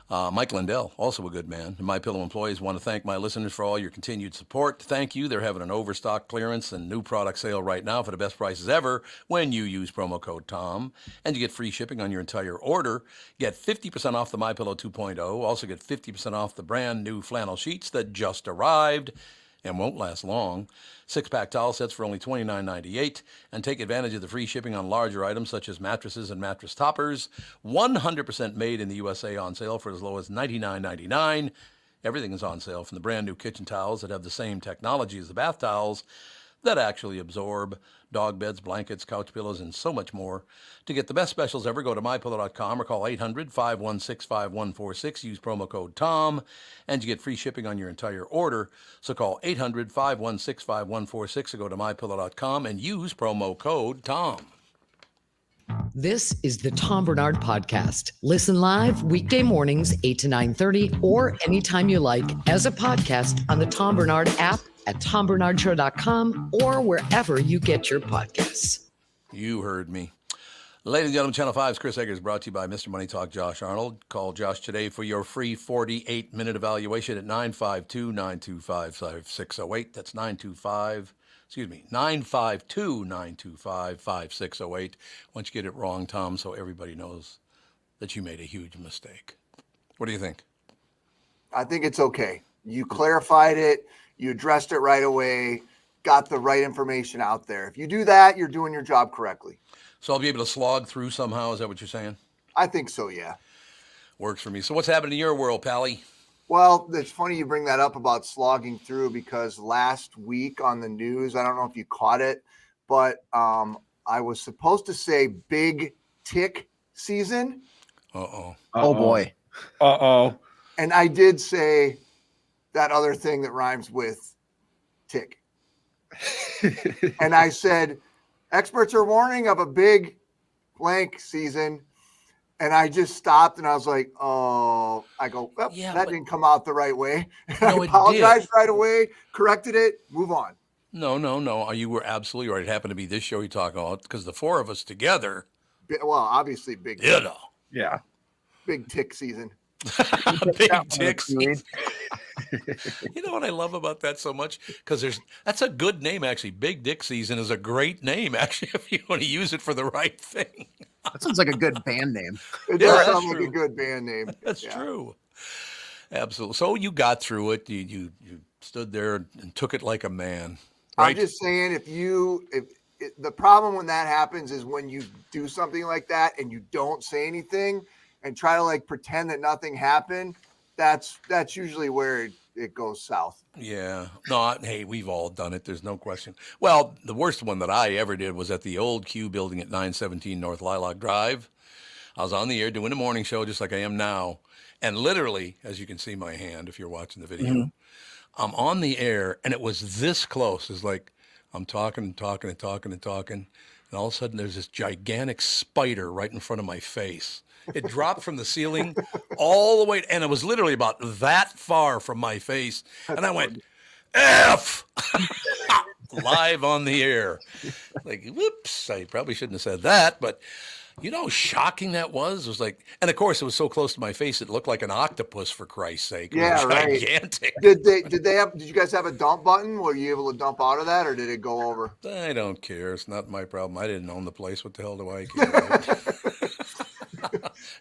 Mike Lindell, also a good man. And MyPillow employees want to thank my listeners for all your continued support. Thank you. They're having an overstock clearance and new product sale right now for the best prices ever when you use promo code TOM. And you get free shipping on your entire order. Get 50% off the MyPillow 2.0. Also get 50% off the brand new flannel sheets that just arrived and won't last long. 6-pack towel sets for only $29.98, and take advantage of the free shipping on larger items such as mattresses and mattress toppers. 100% made in the USA on sale for as low as $99.99. Everything is on sale, from the brand new kitchen towels that have the same technology as the bath towels that actually absorb, dog beds, blankets, couch pillows, and so much more. To get the best specials ever, go to MyPillow.com or call 800-516-5146. Use promo code TOM, and you get free shipping on your entire order. So call 800-516-5146 or go to MyPillow.com and use promo code TOM. This is the Tom Barnard Podcast. Listen live weekday mornings, 8 to 9:30, or anytime you like as a podcast on the Tom Barnard app, at TomBarnardShow.com, or wherever you get your podcasts. You heard me. Ladies and gentlemen, Channel 5's Chris Egert is brought to you by Mr. Money Talk Josh Arnold. Call Josh today for your free 48-minute evaluation at 952-925-5608. That's 952-925-5608. Once you get it wrong, Tom, so everybody knows that you made a huge mistake. What do you think? I think it's okay. You clarified it. You addressed it right away, got the right information out there. If you do that, you're doing your job correctly. So I'll be able to slog through somehow? Is that what you're saying? I think so, yeah. Works for me. So what's happening in your world, Pally? Well, it's funny you bring that up about slogging through, because last week on the news, I don't know if you caught it, but I was supposed to say big tick season. Uh-oh. Oh, boy. Uh-oh. And I did say that other thing that rhymes with tick. And I said, experts are warning of a big blank season. And I just stopped and I was like, oh, I go, well, that didn't come out the right way. No, I apologized right away, corrected it, move on. No. You were absolutely right. It happened to be this show you're talking about, because the four of us together. Well, obviously big. Yeah. Big tick season. Big tick season. You know what I love about that so much? Because that's a good name, actually. Big Dick Season is a great name, actually, if you want to use it for the right thing. That sounds like a good band name. It does sound like a good band name. That's true. Absolutely. So you got through it. You stood there and took it like a man. Right? I'm just saying, the problem when that happens is when you do something like that and you don't say anything and try to like pretend that nothing happened. That's usually where it goes south. Yeah. No, hey, we've all done it. There's no question. Well, the worst one that I ever did was at the old Q building at 917 North Lilac Drive. I was on the air doing a morning show just like I am now. And literally, as you can see my hand if you're watching the video, I'm on the air and it was this close. It's like I'm talking and talking and talking and talking. And all of a sudden there's this gigantic spider right in front of my face. It dropped from the ceiling all the way, and it was literally about that far from my face. And I went, F! Live on the air. Like, whoops, I probably shouldn't have said that, but you know how shocking that was? It was like, and of course it was so close to my face, it looked like an octopus, for Christ's sake. It was gigantic. Right. Did you guys have a dump button? Were you able to dump out of that, or did it go over? I don't care. It's not my problem. I didn't own the place. What the hell do I care? Right?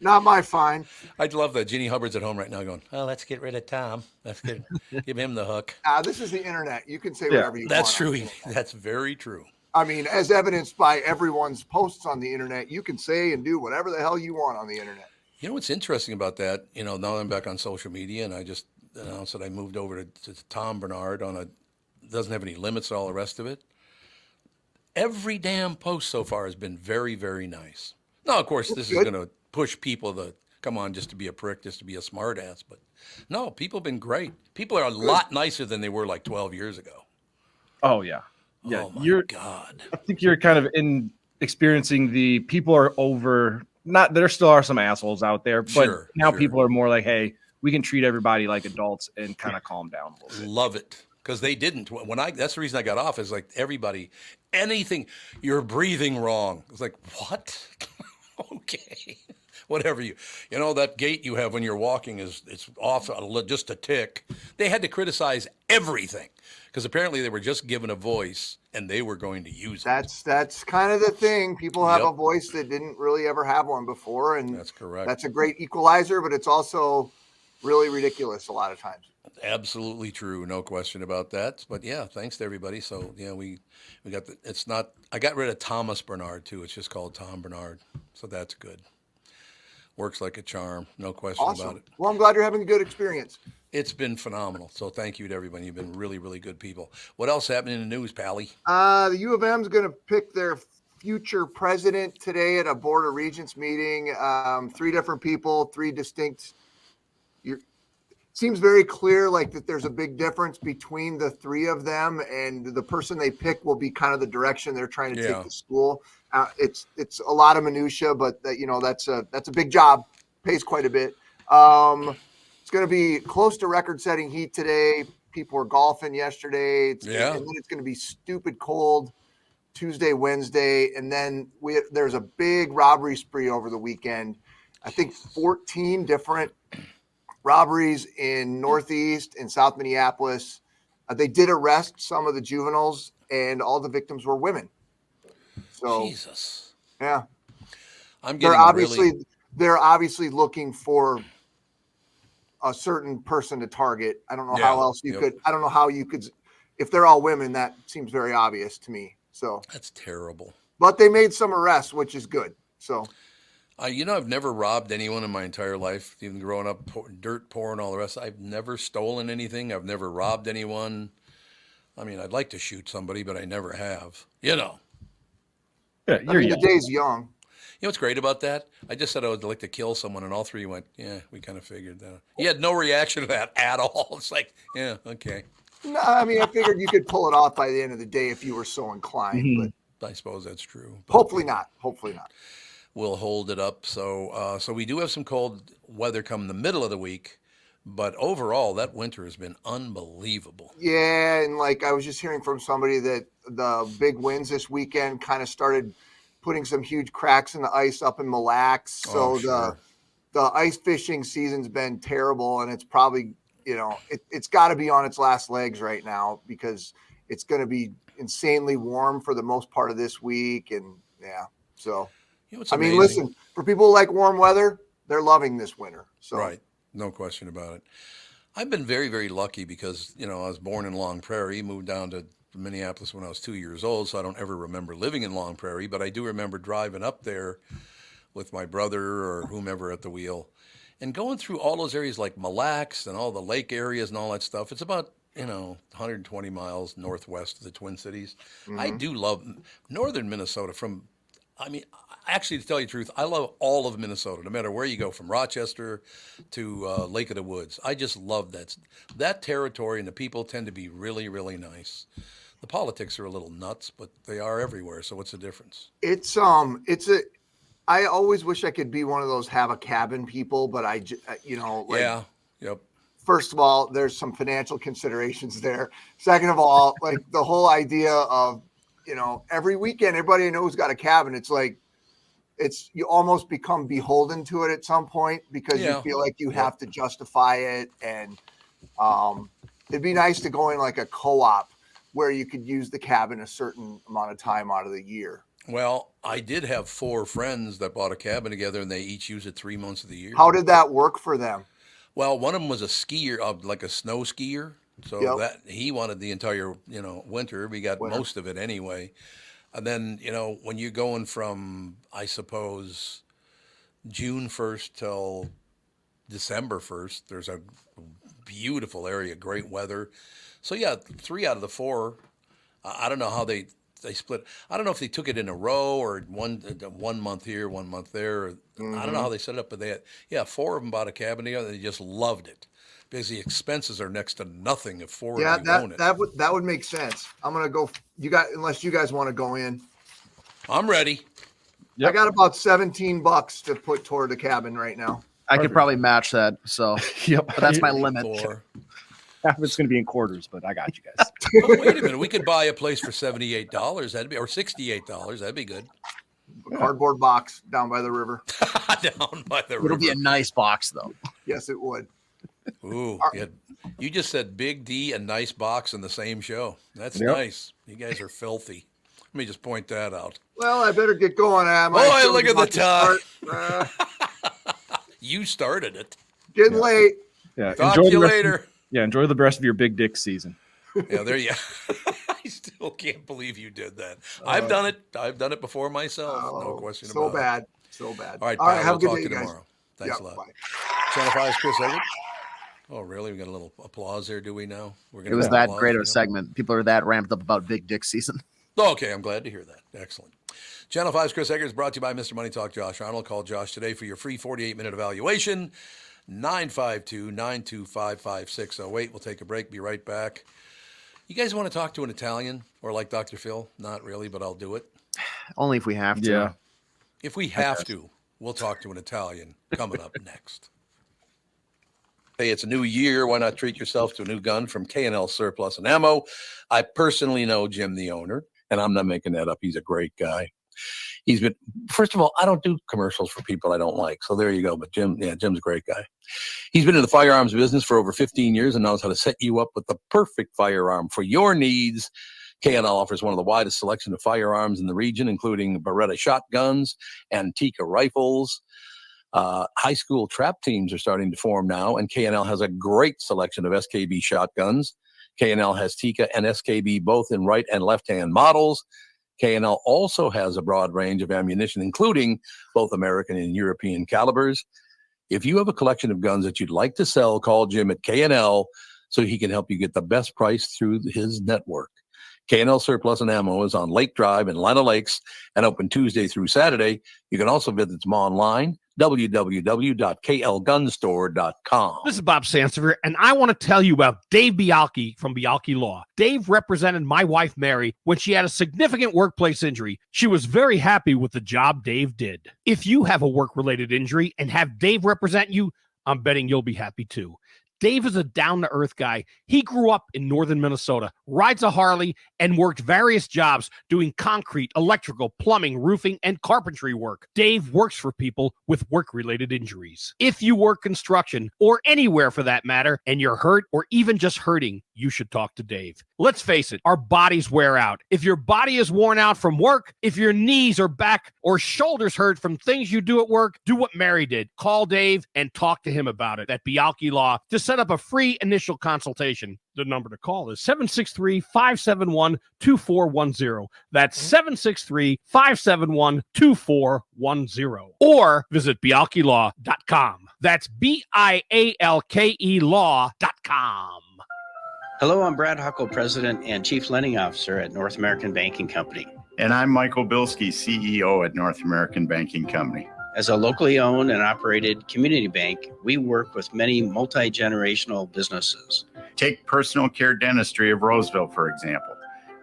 Not my fine. I'd love that. Jeannie Hubbard's at home right now going, oh, let's get rid of Tom. Let's give him the hook. This is the internet. You can say whatever you want. That's true. That's very true. I mean, as evidenced by everyone's posts on the internet, you can say and do whatever the hell you want on the internet. You know what's interesting about that? You know, now I'm back on social media, and I just announced that I moved over to Tom Barnard doesn't have any limits, all the rest of it. Every damn post so far has been very, very nice. Now, of course, this is going to push people to come on just to be a prick, just to be a smart ass. But no, people have been great. People are a lot nicer than they were like 12 years ago. Oh, yeah. Yeah. Oh, my God. I think you're kind of experiencing the people are over. Not there still are some assholes out there, but now people are more like, hey, we can treat everybody like adults and kind of calm down a little bit. Love it. Because they didn't. That's the reason I got off is like everybody, anything, you're breathing wrong. It's like, what? Okay. Whatever that gait you have when you're walking it's off just a tick. They had to criticize everything because apparently they were just given a voice and they were going to use it. That's kind of the thing. People have a voice that didn't really ever have one before, and that's correct. That's a great equalizer, but it's also really ridiculous a lot of times. Absolutely true, no question about that. But yeah, thanks to everybody. So yeah, we got I got rid of Thomas Barnard too. It's just called Tom Barnard. So that's good. Works like a charm, no question about it. Well, I'm glad you're having a good experience. It's been phenomenal. So thank you to everybody. You've been really, really good people. What else happened in the news, Pally? The U of M is going to pick their future president today at a Board of Regents meeting. 3 different people, 3 distinct. Seems very clear like that there's a big difference between the 3 of them, and the person they pick will be kind of the direction they're trying to take the school. It's a lot of minutia, but that's a big job, pays quite a bit. It's going to be close to record-setting heat today. People were golfing yesterday. And then it's going to be stupid cold Tuesday, Wednesday, and then there's a big robbery spree over the weekend. I think 14 different robberies in Northeast and South Minneapolis. They did arrest some of the juveniles, and all the victims were women. So, Jesus. Yeah. They're obviously looking for a certain person to target. I don't know how else you could. I don't know how you could. If they're all women, that seems very obvious to me. So that's terrible. But they made some arrests, which is good. So. I've never robbed anyone in my entire life, even growing up, dirt poor and all the rest. I've never stolen anything. I've never robbed anyone. I mean, I'd like to shoot somebody, but I never have. Yeah, the day's young. You know what's great about that? I just said I would like to kill someone, and all 3 went, yeah, we kind of figured that. You had no reaction to that at all. It's like, yeah, okay. No, I mean, I figured you could pull it off by the end of the day if you were so inclined. But I suppose that's true. But hopefully not. We'll hold it up. So we do have some cold weather come the middle of the week, but overall that winter has been unbelievable. Yeah, and like I was just hearing from somebody that the big winds this weekend kind of started putting some huge cracks in the ice up in Mille Lacs. So the ice fishing season's been terrible, and it's probably it's got to be on its last legs right now because it's going to be insanely warm for the most part of this week, and so. I mean, listen, for people who like warm weather, they're loving this winter. So. Right. No question about it. I've been very, very lucky because, I was born in Long Prairie, moved down to to Minneapolis when I was 2 years old, so I don't ever remember living in Long Prairie, but I do remember driving up there with my brother or whomever at the wheel and going through all those areas like Mille Lacs and all the lake areas and all that stuff. It's about, 120 miles northwest of the Twin Cities. Mm-hmm. I do love northern Minnesota actually, to tell you the truth, I love all of Minnesota, no matter where you go, from Rochester to Lake of the Woods. I just love that territory, and the people tend to be really, really nice. The politics are a little nuts, but they are everywhere. So what's the difference? I always wish I could be one of those have a cabin people, but Yeah. Yep. First of all, there's some financial considerations there. Second of all, like the whole idea of, every weekend, everybody I know who's got a cabin. It's like, you almost become beholden to it at some point because you feel like you have to justify it. And it'd be nice to go in like a co-op where you could use the cabin a certain amount of time out of the year. Well, I did have 4 friends that bought a cabin together, and they each used it 3 months of the year. How did that work for them? Well, one of them was a skier, like a snow skier. So that he wanted the entire, winter. We got most of it anyway. And then, when you're going from, I suppose, June 1st till December 1st, there's a beautiful area, great weather. So, 3 out of the 4, I don't know how they split. I don't know if they took it in a row or one month here, 1 month there. Mm-hmm. I don't know how they set it up, but they had, 4 of them bought a cabin together. They just loved it because the expenses are next to nothing if 4 of you own it. That would make sense. I'm going to go, unless you guys want to go in. I'm ready. Yep. I got about $17 to put toward the cabin right now. I could probably match that. So, but that's my limit. Half of it's going to be in quarters, but I got you guys. Well, wait a minute. We could buy a place for $78. Or $68. That'd be good. A cardboard box down by the river. Down by the river. It'll be a nice box, though. Yes, it would. Ooh, you just said Big D and nice box in the same show. That's nice. You guys are filthy. Let me just point that out. Well, I better get going. Look at the time. You started it. Getting late. Yeah. Talk to you later. Enjoy the rest of your big dick season. Yeah, there you I still can't believe you did that. I've done it. I've done it before myself. No question about it. So bad. All right, All right, have we'll a good talk day, to you guys. tomorrow. Thanks a lot. Bye. Channel 5's Chris Egert. Oh, really? We got a little applause there, do we now? It was that great of a segment. People are that ramped up about big dick season. Okay, I'm glad to hear that. Excellent. Channel 5's Chris Egert is brought to you by Mr. Money Talk Josh Arnold. Call Josh today for your free 48-minute evaluation. 952-925-5608. We'll take a break. Be right back. You guys want to talk to an Italian or like Dr. Phil? Not really, but I'll do it. Only if we have to. Yeah. If we have to, we'll talk to an Italian coming up next. Hey, it's a new year. Why not treat yourself to a new gun from K&L Surplus and Ammo? I personally know Jim, the owner, and I'm not making that up. He's a great guy. First of all, I don't do commercials for people I don't like. So there you go. But Jim's a great guy. He's been in the firearms business for over 15 years and knows how to set you up with the perfect firearm for your needs. K&L offers one of the widest selection of firearms in the region, including Beretta shotguns, Antica rifles. High school trap teams are starting to form now, and K&L has a great selection of SKB shotguns. K&L has Tika and SKB both in right and left-hand models. K&L also has a broad range of ammunition, including both American and European calibers. If you have a collection of guns that you'd like to sell, call Jim at K&L so he can help you get the best price through his network. K&L Surplus and Ammo is on Lake Drive in Lino Lakes and open Tuesday through Saturday. You can also visit them online, www.klgunstore.com. This is Bob Sansevere, and I want to tell you about Dave Bialke from Bialke Law. Dave represented my wife, Mary, when she had a significant workplace injury. She was very happy with the job Dave did. If you have a work-related injury and have Dave represent you, I'm betting you'll be happy too. Dave is a down-to-earth guy. He grew up in northern Minnesota, rides a Harley, and worked various jobs doing concrete, electrical, plumbing, roofing, and carpentry work. Dave works for people with work-related injuries. If you work construction, or anywhere for that matter, and you're hurt or even just hurting, you should talk to Dave. Let's face it, our bodies wear out. If your body is worn out from work, if your knees or back or shoulders hurt from things you do at work, do what Mary did. Call Dave and talk to him about it at Bialke Law to set up a free initial consultation. The number to call is 763-571-2410. That's 763-571-2410. Or visit bialkelaw.com. That's BIALKE law.com. Hello, I'm Brad Huckle, President and Chief Lending Officer at North American Banking Company. And I'm Michael Bilski, CEO at North American Banking Company. As a locally owned and operated community bank, we work with many multi-generational businesses. Take Personal Care Dentistry of Roseville, for example.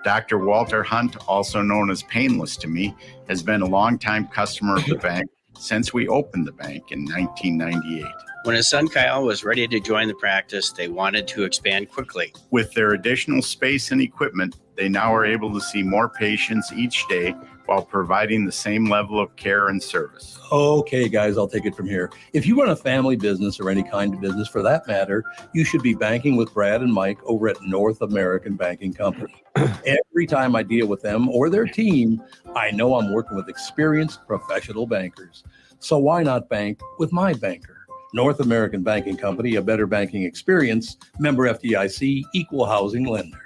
Dr. Walter Hunt, also known as Painless to me, has been a longtime customer of the bank since we opened the bank in 1998. When his son Kyle was ready to join the practice, they wanted to expand quickly. With their additional space and equipment, they now are able to see more patients each day while providing the same level of care and service. Okay, guys, I'll take it from here. If you run a family business or any kind of business for that matter, you should be banking with Brad and Mike over at North American Banking Company. Every time I deal with them or their team, I know I'm working with experienced professional bankers. So why not bank with my banker? North American Banking Company, a better banking experience, member FDIC, equal housing lender.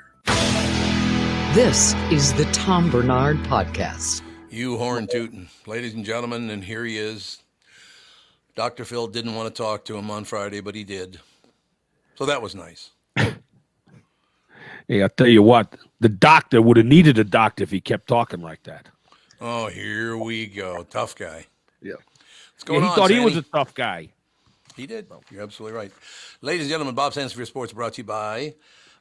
This is the Tom Barnard Podcast. You horn tootin'. Ladies and gentlemen, and here he is. Dr. Phil didn't want to talk to him on Friday, but he did. So that was nice. Hey, I'll tell you what, the doctor would have needed a doctor if he kept talking like that. Oh, here we go. Tough guy. Yeah. What's going on, He thought Sandy? he was a tough guy. He did. You're absolutely right. Ladies and gentlemen, Bob Sansevere Sports brought to you by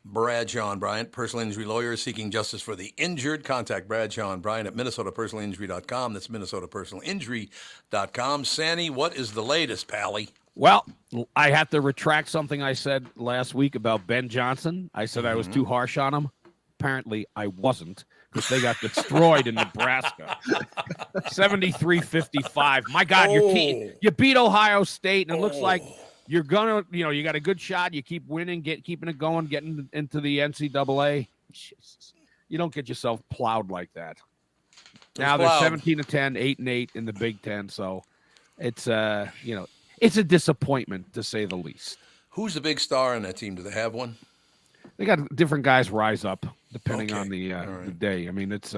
Bradshaw and Bryant, personal injury lawyers seeking justice for the injured. Contact Bradshaw and Bryant at minnesotapersonalinjury.com. That's minnesotapersonalinjury.com. Sandy, what is the latest, Pally? Well, I have to retract something I said last week about Ben Johnson. I said I was too harsh on him. Apparently, I wasn't, because they got destroyed in Nebraska. 73-55. My God, you beat Ohio State, and it looks like you're going to, you got a good shot. You keep winning, keeping it going, getting into the NCAA. Jesus. You don't get yourself plowed like that. Now they're 17-10, 8-8 in the Big Ten, so it's it's a disappointment, to say the least. Who's the big star in that team? Do they have one? They got different guys rise up depending on the day. I mean, it's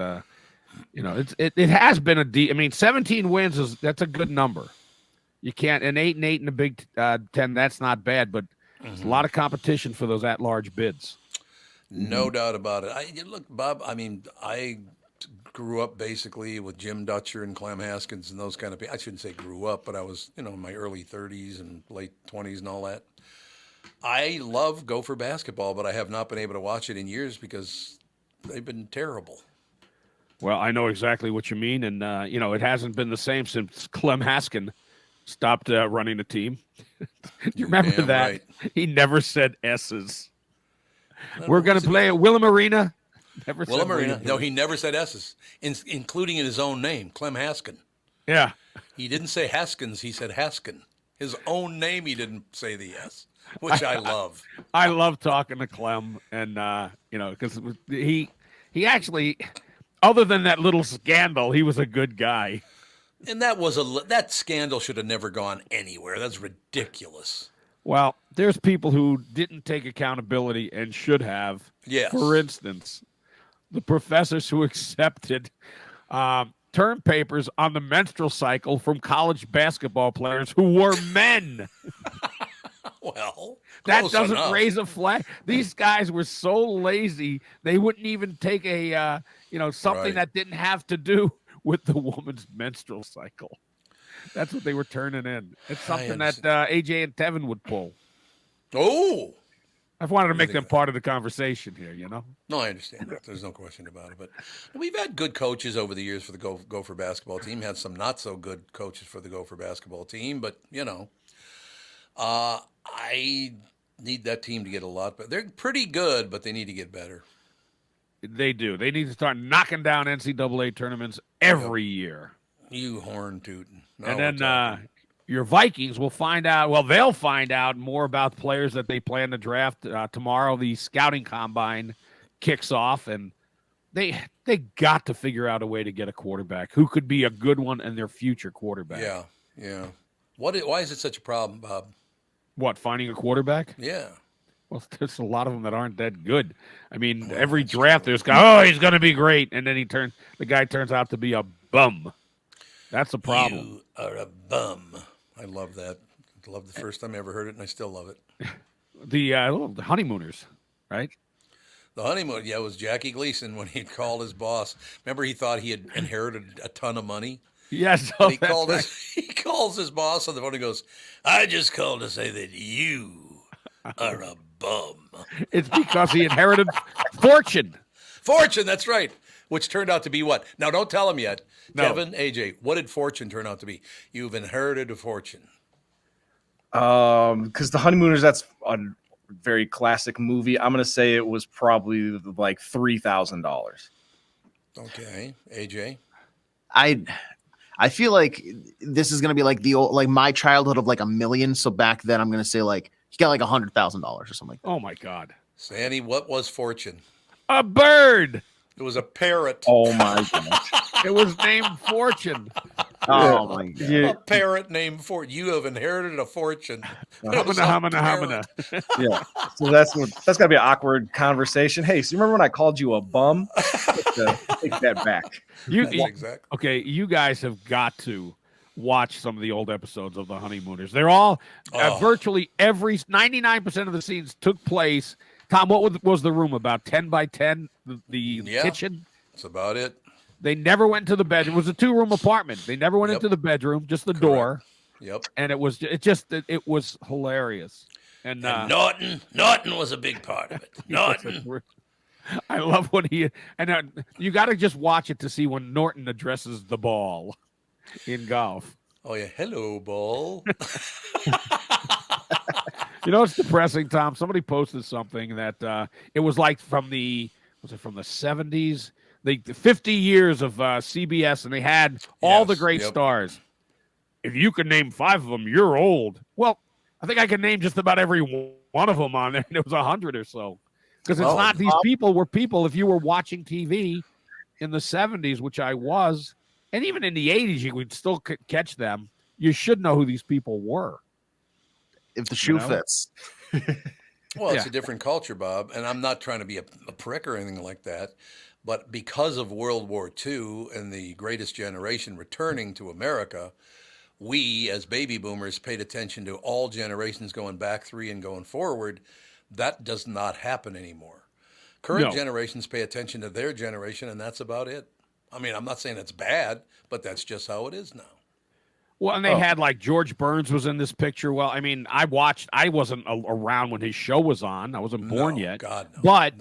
it has been 17 wins that's a good number. You can't, and 8-8 in the Big Ten, that's not bad, but there's a lot of competition for those at-large bids. No doubt about it. Look, Bob, I grew up basically with Jim Dutcher and Clem Haskins and those kind of people. I shouldn't say grew up, but I was, in my early 30s and late 20s and all that. I love Gopher basketball, but I have not been able to watch it in years because they've been terrible. Well, I know exactly what you mean, and it hasn't been the same since Clem Haskin stopped running the team. Do you remember Damn that? right. He never said S's. We're going to play at Willem Arena. Never said Willem Arena. No, he never said S's, including in his own name, Clem Haskin. Yeah. He didn't say Haskins. He said Haskin. His own name, he didn't say the S, which I love. I love talking to Clem, and because he actually, other than that little scandal, he was a good guy. And that scandal should have never gone anywhere. That's ridiculous. Well, there's people who didn't take accountability and should have. Yes. For instance, the professors who accepted term papers on the menstrual cycle from college basketball players who were men. Well, that close doesn't enough. raise a flag. These guys were so lazy, they wouldn't even take a something Right. that didn't have to do with the woman's menstrual cycle. That's what they were turning in. It's something that AJ and Tevin would pull. Oh, I've wanted to make them part of the conversation here, No, I understand that. There's no question about it. But we've had good coaches over the years for the Gopher basketball team. Had some not so good coaches for the Gopher basketball team. But, I need that team to get a lot better. They're pretty good, but they need to get better. They do. They need to start knocking down NCAA tournaments every year. You horn tootin'. And then your Vikings will find out. Well, they'll find out more about players that they plan to draft tomorrow. The scouting combine kicks off, and they got to figure out a way to get a quarterback who could be a good one and their future quarterback. Yeah. Why is it such a problem, Bob? What, finding a quarterback? Yeah. Well, there's a lot of them that aren't that good. I mean, every draft there's guy, he's going to be great, and then the guy turns out to be a bum. That's a problem. You are a bum. I love that. I love the first time I ever heard it, and I still love it. The honeymooners, right? The honeymoon, it was Jackie Gleason when he'd called his boss. Remember, he thought he had inherited a ton of money. Yes, and he calls his boss on the phone and goes, "I just called to say that you are a bum." It's because he inherited fortune. Fortune, that's right. Which turned out to be what? Now, don't tell him yet. No. Kevin, AJ, what did fortune turn out to be? You've inherited a fortune. Because The Honeymooners, that's a very classic movie. I'm going to say it was probably like $3,000. Okay. AJ? I feel like this is going to be like the old, like my childhood of like $1 million. So back then I'm going to say like he got like $100,000 or something like that. Oh my God. Sandy, what was fortune? A bird. It was a parrot. Oh my God. It was named Fortune. Oh my God. A parrot named Fortune. You have inherited a fortune. Hamina. Yeah. So that's got to be an awkward conversation. Hey, so you remember when I called you a bum? Take that back. Exactly. Okay, you guys have got to watch some of the old episodes of The Honeymooners. They're all virtually 99% of the scenes took place. Tom, what was the room about? 10 by 10? The kitchen? That's about it. They never went into the bedroom. It was a 2-room apartment. They never went into the bedroom, just the door. Yep. And it was hilarious. And Norton was a big part of it. Norton. I love when you got to just watch it to see when Norton addresses the ball in golf. Oh yeah, hello ball. You know, it's depressing, Tom. Somebody posted something that it was like from the 70s, the 50 years of CBS, and they had all the great stars. If you could name 5 of them, you're old. Well, I think I can name just about every one of them on there, and it was 100 or so. Because it's not these people were people. If you were watching TV in the 70s, which I was, and even in the 80s, you would still catch them. You should know who these people were. If the shoe fits. Well, it's a different culture, Bob, and I'm not trying to be a prick or anything like that, but because of World War II and the greatest generation returning to America, we as baby boomers paid attention to all generations going back 3 and going forward. That does not happen anymore. Current generations pay attention to their generation, and that's about it. I mean, I'm not saying it's bad, but that's just how it is now. Well, and they had like George Burns was in this picture. Well, I mean, I wasn't around when his show was on. I wasn't born yet. God, no. But,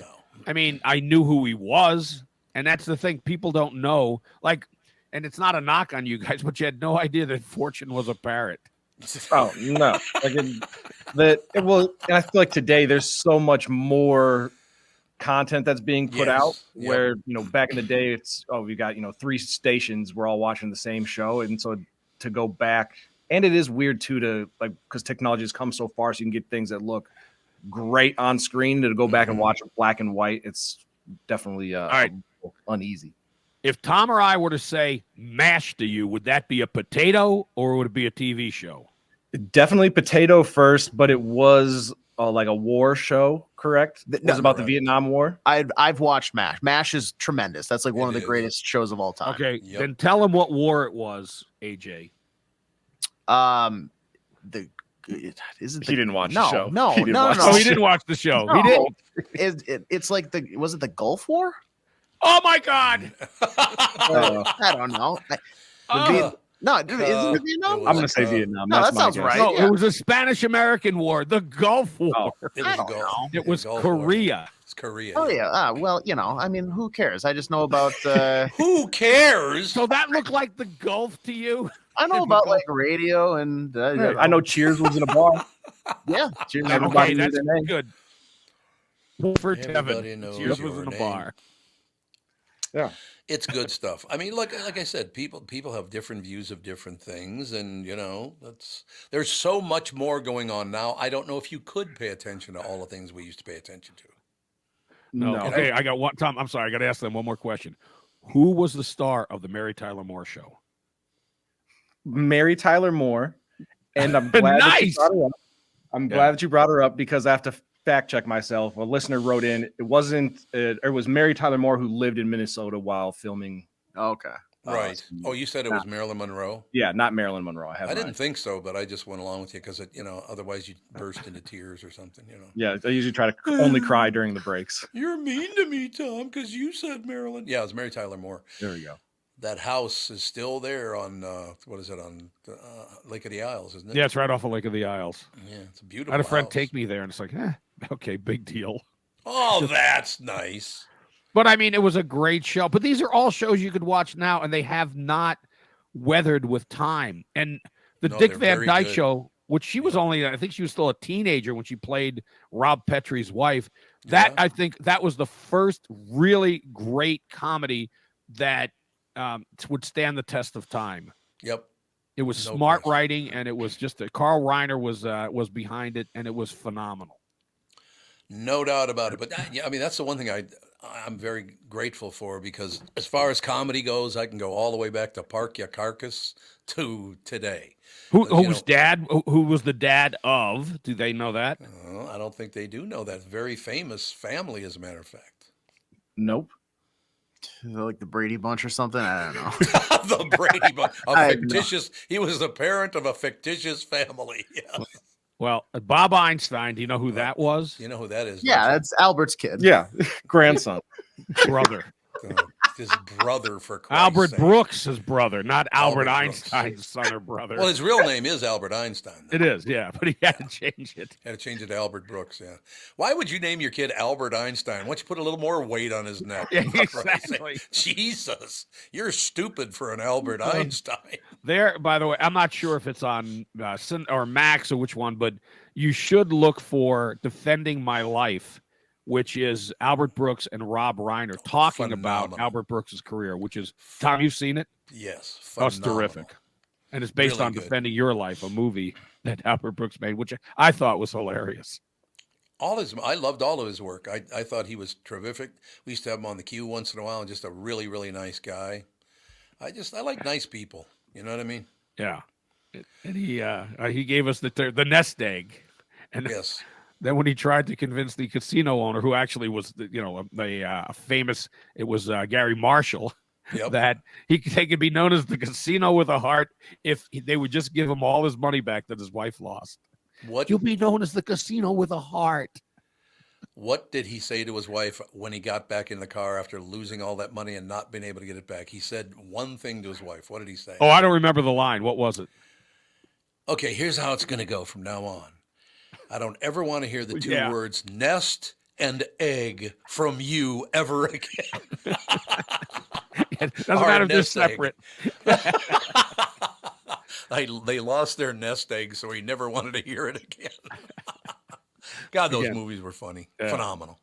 I mean, I knew who he was. And that's the thing. People don't know. Like, and it's not a knock on you guys, but you had no idea that Fortune was a parrot. Oh, no. And I feel like today there's so much more content that's being put out where, back in the day, it's, we got, 3 stations. We're all watching the same show. And so to go back, and it is weird too, to like, because technology has come so far, so you can get things that look great on screen, to go back and watch it black and white. It's definitely uneasy. If Tom or I were to say MASH to you, would that be a potato or would it be a TV show? Definitely potato first, but it was like a war show, correct? It was about the Vietnam War. I've watched MASH. MASH is tremendous. That's like one of the greatest shows of all time. Okay, then tell him what war it was, AJ. He didn't watch the show. No. He didn't watch the show. No. He didn't. It's like was it the Gulf War? Oh my God! I don't know. Is it Vietnam? I'm going to say Vietnam. No, that sounds right. No, it was a Spanish-American war, the Gulf War. It was Korea. It's Korea. Oh yeah. Well, I mean, who cares? I just know about. Who cares? So that looked like the Gulf to you? I know about like radio and. I know Cheers was in a bar. Yeah, Cheers. Okay, that's good. For Everybody Kevin, knows Cheers your was in a name. bar. Yeah, it's good stuff. I mean, like I said, people have different views of different things, and there's so much more going on now. I don't know if you could pay attention to all the things we used to pay attention to. No. Okay, I got one. Tom, I'm sorry, I got to ask them one more question. Who was the star of the Mary Tyler Moore Show? Mary Tyler Moore, and I'm glad that you brought it up. I'm glad that you brought her up because I have to fact check myself. A listener wrote in, it was Mary Tyler Moore who lived in Minnesota while filming. Okay. Right. You said it was Marilyn Monroe? Yeah, not Marilyn Monroe. I didn't think so, but I just went along with you because, otherwise you'd burst into tears or something, Yeah, I usually try to only cry during the breaks. You're mean to me, Tom, because you said Marilyn. Yeah, it was Mary Tyler Moore. There we go. That house is still there on, on Lake of the Isles, isn't it? Yeah, it's right off of Lake of the Isles. Yeah, it's a beautiful I had a friend house. take me there, and it's like, okay, big deal. Oh, that's nice. But I mean, it was a great show. But these are all shows you could watch now, and they have not weathered with time. And the Dick Van Dyke Show, which she was only, I think she was still a teenager when she played Rob Petrie's wife. That I think that was the first really great comedy that would stand the test of time. Yep. It was smart writing, and it was just Carl Reiner was behind it, and it was phenomenal. No doubt about it. But that's the one thing I'm very grateful for, because as far as comedy goes, I can go all the way back to Park Ya Carcass to today. Who was the dad of? Do they know that? I don't think they do know that. Very famous family, as a matter of fact. Nope. Like the Brady Bunch or something? I don't know. The Brady Bunch. He was the parent of a fictitious family. Yeah. Well, Bob Einstein, do you know who that was? You know who that is? Yeah, that's Albert's kid. Yeah, grandson. Brother. His brother, for Christ's Albert sake. Brooks' his brother, not Albert Brooks. Einstein's son or brother. Well, his real name is Albert Einstein. It is, yeah, but he had to change it. Had to change it to Albert Brooks, yeah. Why would you name your kid Albert Einstein? Why don't you put a little more weight on his neck? Yeah, exactly. Jesus, you're stupid for an Albert Einstein. There, by the way, I'm not sure if it's on or Max or which one, but you should look for Defending My Life, which is Albert Brooks and Rob Reiner talking about Albert Brooks' career, which is, Tom, you've seen it? Yes. That's terrific. And it's based on Defending Your Life, a movie that Albert Brooks made, which I thought was hilarious. I loved all of his work. I thought he was terrific. We used to have him on the queue once in a while, and just a really, really nice guy. I like nice people. You know what I mean? Yeah. And he gave us the nest egg. And yes. Then when he tried to convince the casino owner, who actually was a famous, it was Gary Marshall, that they could be known as the casino with a heart if they would just give him all his money back that his wife lost. What? You'll be known as the casino with a heart. What did he say to his wife when he got back in the car after losing all that money and not being able to get it back? He said one thing to his wife. What did he say? Oh, I don't remember the line. What was it? Okay, here's how it's going to go from now on. I don't ever want to hear the two words nest and egg from you ever again. It doesn't matter if they're separate. They lost their nest egg, so he never wanted to hear it again. God, those movies were funny. Yeah. Phenomenal.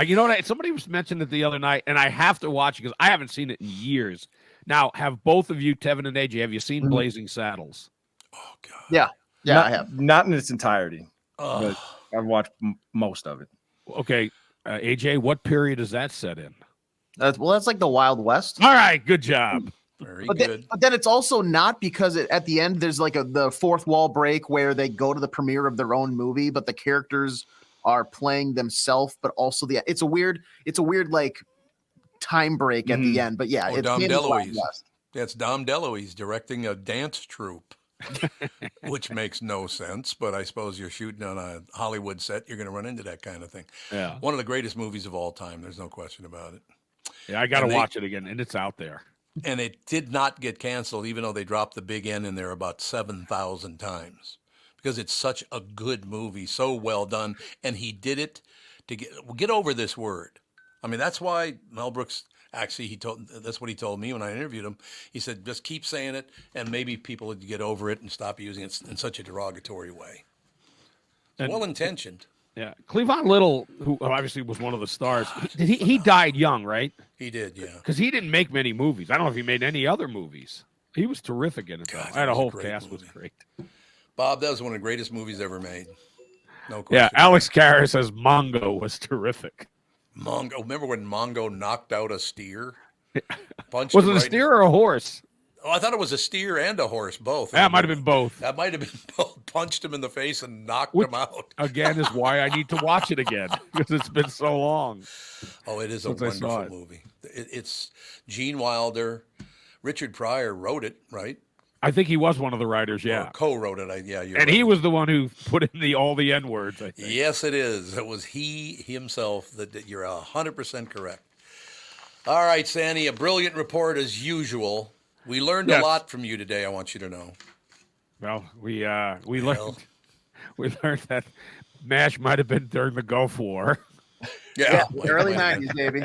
You know what? Somebody was mentioning it the other night, and I have to watch it because I haven't seen it in years. Now, have both of you, Tevin and AJ, have you seen Blazing Saddles? Oh, God. Yeah. Yeah, I have. Not in its entirety, but I've watched most of it. Okay. AJ, what period is that set in? That's like the Wild West. All right. Good job. Very good. But then it's also not, because at the end there's like the fourth wall break where they go to the premiere of their own movie, but the characters are playing themselves, but also it's a weird like time break at the end. But yeah, it's Dom DeLuise. That's Dom DeLuise directing a dance troupe, which makes no sense. But I suppose you're shooting on a Hollywood set, you're going to run into that kind of thing. Yeah, one of the greatest movies of all time. There's no question about it. Yeah, I got to watch it again, and it's out there. And it did not get canceled, even though they dropped the big N in there about 7,000 times, because it's such a good movie, so well done. And he did it to get over this word. I mean, that's why Mel Brooks, actually, that's what he told me when I interviewed him. He said, just keep saying it, and maybe people would get over it and stop using it in such a derogatory way. It's well-intentioned. Yeah, Cleavon Little, who obviously was one of the stars, he died young, right? He did, yeah. Because he didn't make many movies. I don't know if he made any other movies. He was terrific in it, though. I had a whole cast was great. Bob, that was one of the greatest movies ever made. No question. Yeah, Alex Karras says Mongo was terrific. Mongo, remember when Mongo knocked out a steer? Was it a steer or a horse? Oh, I thought it was a steer and a horse, both. That might have been both. That might have been both. Punched him in the face and knocked him out. Again, is why I need to watch it again because it's been so long. Oh, it is a since I saw wonderful it. movie. It's Gene Wilder. Richard Pryor wrote it, right? I think he was one of the writers, yeah. Or co-wrote it. Yeah, you're And right. he was the one who put in all the N words, I think. Yes, it is. It was he himself. That you're 100% correct. All right, Sandy, a brilliant report as usual. We learned a lot from you today, I want you to know. Well, we learned that MASH might have been during the Gulf War. Yeah, early 90s, baby.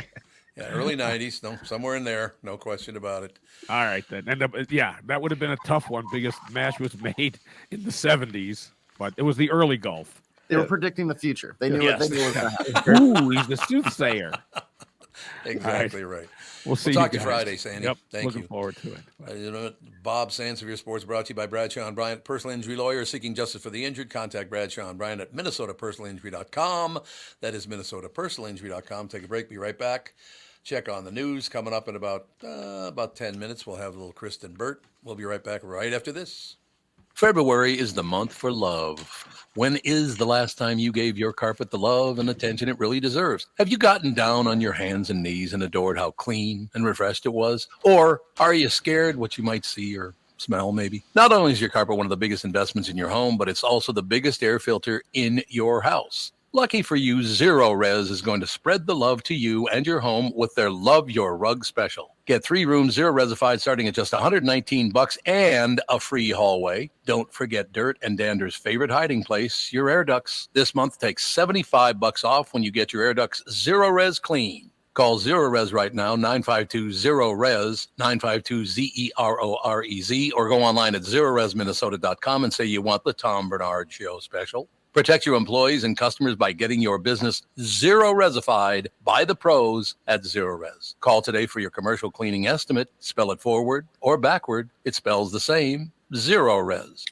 Yeah, early 90s. No, somewhere in there. No question about it. All right, then. And that would have been a tough one because MASH was made in the 70s, but it was the early Gulf. They were predicting the future. They knew what was going to happen. Ooh, he's the soothsayer. Exactly right. We'll see. Talk to you guys. Friday, Sandy. Yep, Thank looking you. forward to it. You know, Bob Sansevere Sports brought to you by Bradshaw and Bryant, personal injury lawyer seeking justice for the injured. Contact Bradshaw and Bryant at MinnesotaPersonalInjury.com. That is MinnesotaPersonalInjury.com. Take a break. Be right back. Check on the news. Coming up in about 10 minutes, we'll have a little Kristyn Burtt. We'll be right back right after this. February is the month for love. When is the last time you gave your carpet the love and attention it really deserves? Have you gotten down on your hands and knees and adored how clean and refreshed it was? Or are you scared what you might see or smell maybe? Not only is your carpet one of the biggest investments in your home, but it's also the biggest air filter in your house. Lucky for you, Zero Res is going to spread the love to you and your home with their Love Your Rug special. Get 3 rooms, Zero Resified, starting at just $119 and a free hallway. Don't forget dirt and dander's favorite hiding place, your air ducts. This month, take $75 off when you get your air ducts Zero Res clean. Call Zero Res right now, 952-ZERO-RES, 952-ZEROREZ, or go online at ZeroResMinnesota.com and say you want the Tom Barnard Show special. Protect your employees and customers by getting your business Zero Resified by the pros at Zero Res. Call today for your commercial cleaning estimate. Spell it forward or backward. It spells the same. Zero Res.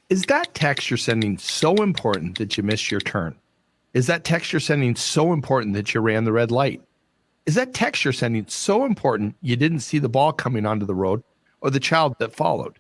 Is that text you're sending so important that you missed your turn? Is that text you're sending so important that you ran the red light? Is that text you're sending so important you didn't see the ball coming onto the road or the child that followed?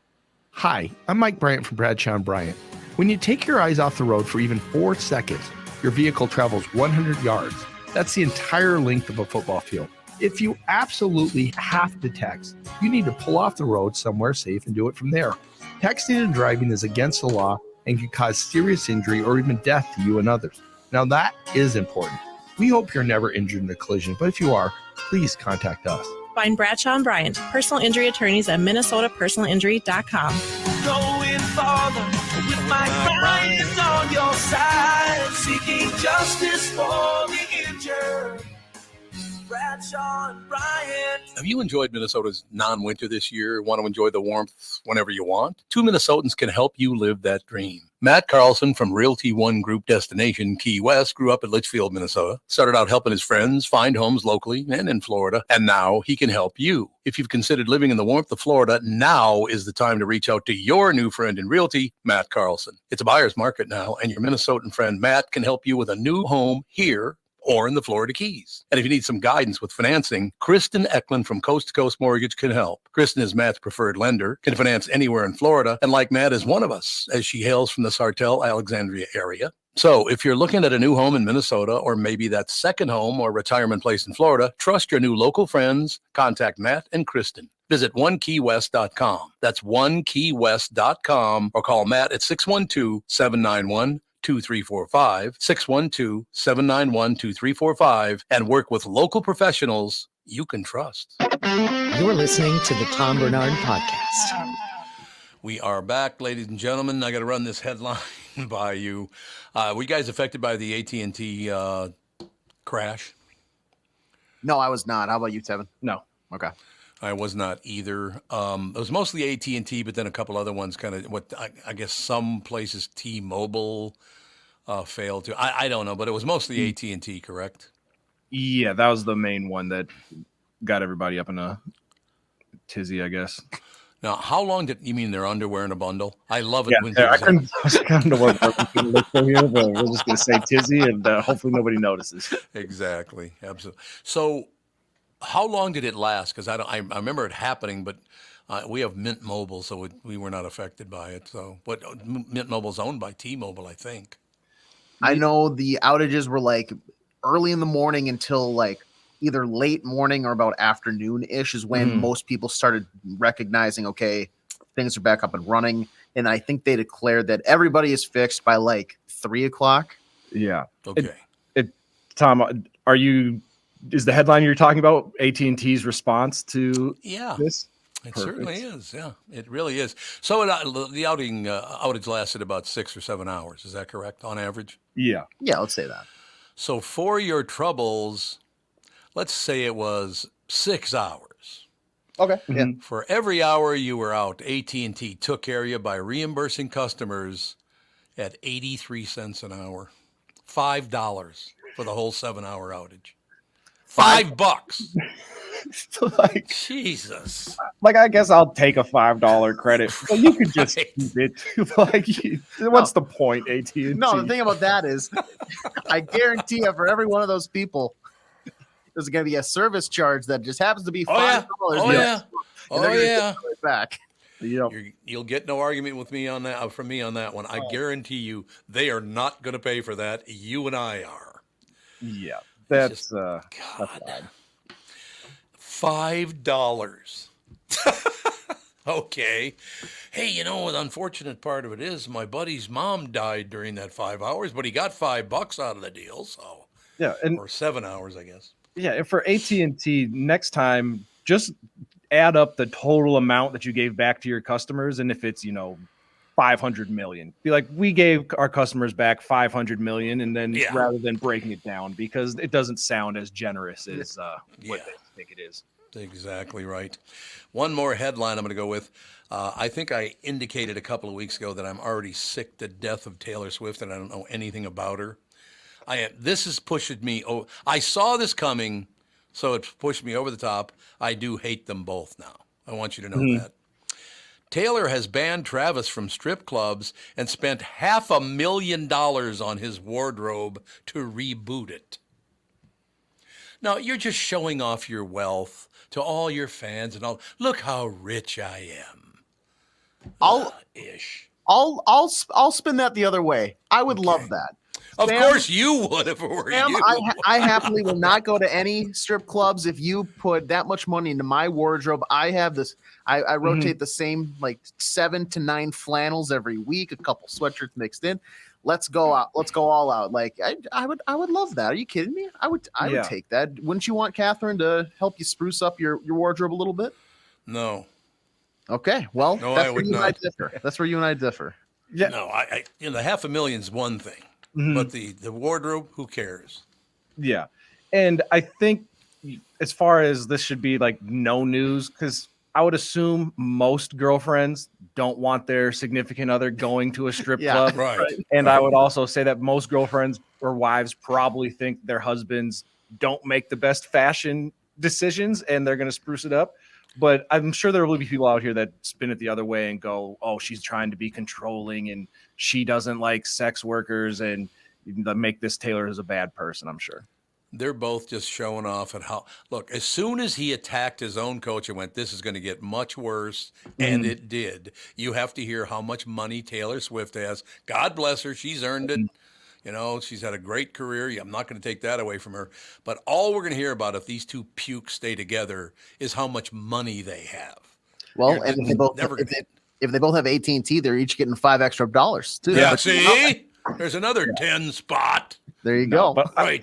Hi, I'm Mike Bryant from Bradshaw and Bryant. When you take your eyes off the road for even 4 seconds, your vehicle travels 100 yards. That's the entire length of a football field. If you absolutely have to text, you need to pull off the road somewhere safe and do it from there. Texting and driving is against the law and can cause serious injury or even death to you and others. Now that is important. We hope you're never injured in a collision, but if you are, please contact us. Find Bradshaw and Bryant, personal injury attorneys at MinnesotaPersonalInjury.com. Going farther with Mike Bryant on your side, seeking justice for the injured. Bradshaw and Bryant. Have you enjoyed Minnesota's non-winter this year? Want to enjoy the warmth whenever you want? 2 Minnesotans can help you live that dream. Matt Carlson from Realty One Group Destination Key West grew up in Litchfield, Minnesota, started out helping his friends find homes locally and in Florida, and now he can help you. If you've considered living in the warmth of Florida, now is the time to reach out to your new friend in Realty, Matt Carlson. It's a buyer's market now, and your Minnesotan friend Matt can help you with a new home here or in the Florida Keys. And if you need some guidance with financing, Kristen Eklund from Coast to Coast Mortgage can help. Kristen is Matt's preferred lender, can finance anywhere in Florida, and like Matt is one of us, as she hails from the Sartell, Alexandria area. So if you're looking at a new home in Minnesota, or maybe that second home or retirement place in Florida, trust your new local friends. Contact Matt and Kristen. Visit onekeywest.com. That's onekeywest.com, or call Matt at 612-791-2345, 612-791-2345, and work with local professionals you can trust. You're listening to the Tom Barnard Podcast. We are back, ladies and gentlemen. I got to run this headline by you. Were you guys affected by the AT&T crash? No, I was not. How about you, Tevin? No. Okay. I was not either. It was mostly AT&T, but then a couple other ones kind of, I guess some places T-Mobile failed to. I don't know, but it was mostly AT&T, correct? Yeah, that was the main one that got everybody up in a tizzy, I guess. Now, how long did you mean their underwear in a bundle? I love it. Yeah, when I was kind of work from here, but we're just going to say tizzy, and hopefully nobody notices. Exactly. Absolutely. So How long did it last? Because I remember it happening, but we have Mint Mobile, so we were not affected by it. So, but Mint Mobile's owned by T-Mobile, I think. I know the outages were like early in the morning until like either late morning or about afternoon-ish is when most people started recognizing, okay, things are back up and running. And I think they declared that everybody is fixed by like 3 o'clock. Yeah. Okay. Tom, is the headline you're talking about AT&T's response to this? It certainly is. Yeah, it really is. So the outage lasted about 6 or 7 hours. Is that correct on average? Yeah. Yeah, let's say that. So for your troubles, let's say it was 6 hours. Okay. Yeah. For every hour you were out, AT&T took care of you by reimbursing customers at 83 cents an hour. $5 for the whole 7-hour outage. $5. Like, Jesus. Like, I guess I'll take a $5 credit. Well, you could just keep it. Like, what's the point, AT&T? No, the thing about that is, I guarantee you, for every one of those people, there's going to be a service charge that just happens to be $5. Oh yeah. Oh yeah. Back. You'll get no argument with me on that from me on that one. I guarantee you, they are not going to pay for that. You and I are. Yeah, that's odd. $5. Okay. Hey, the unfortunate part of it is my buddy's mom died during that 5 hours, but he got $5 out of the deal. So yeah, or 7 hours, I guess. Yeah, and for AT&T, next time, just add up the total amount that you gave back to your customers, and if it's 500 million, be like, we gave our customers back 500 million, and then rather than breaking it down, because it doesn't sound as generous as what they think it is. Exactly right. One more headline I'm going to go with. I think I indicated a couple of weeks ago that I'm already sick to death of Taylor Swift, and I don't know anything about her. This has pushed me. I saw this coming, so it's pushed me over the top. I do hate them both now. I want you to know that. Taylor has banned Travis from strip clubs and spent $500,000 on his wardrobe to reboot it. Now, you're just showing off your wealth to all your fans and all. Look how rich I am. I'll spin that the other way. I would love that. Of Sam, course you would if it were Sam, you. I happily will not go to any strip clubs if you put that much money into my wardrobe. I have this. I rotate the same like 7 to 9 flannels every week, a couple sweatshirts mixed in. Let's go out. Let's go all out. Like I would love that. Are you kidding me? I would take that. Wouldn't you want Catherine to help you spruce up your wardrobe a little bit? No. Okay. Well, no, that's I where would you not. and I differ. That's where you and I differ. Yeah. No, the $500,000's one thing, but the wardrobe, who cares? Yeah, and I think as far as this should be like no news, because I would assume most girlfriends don't want their significant other going to a strip club. Right. And I would also say that most girlfriends or wives probably think their husbands don't make the best fashion decisions and they're going to spruce it up. But I'm sure there will be people out here that spin it the other way and go, oh, she's trying to be controlling and she doesn't like sex workers and make this Taylor as a bad person, I'm sure. They're both just showing off at how, look, as soon as he attacked his own coach and went, this is going to get much worse, and it did. You have to hear how much money Taylor Swift has. God bless her. She's earned it. She's had a great career. I'm not going to take that away from her. But all we're going to hear about if these two pukes stay together is how much money they have. Well, and if they both have AT&T, they're each getting $5 extra too. Yeah, see? There's another 10 spot. There you go. But I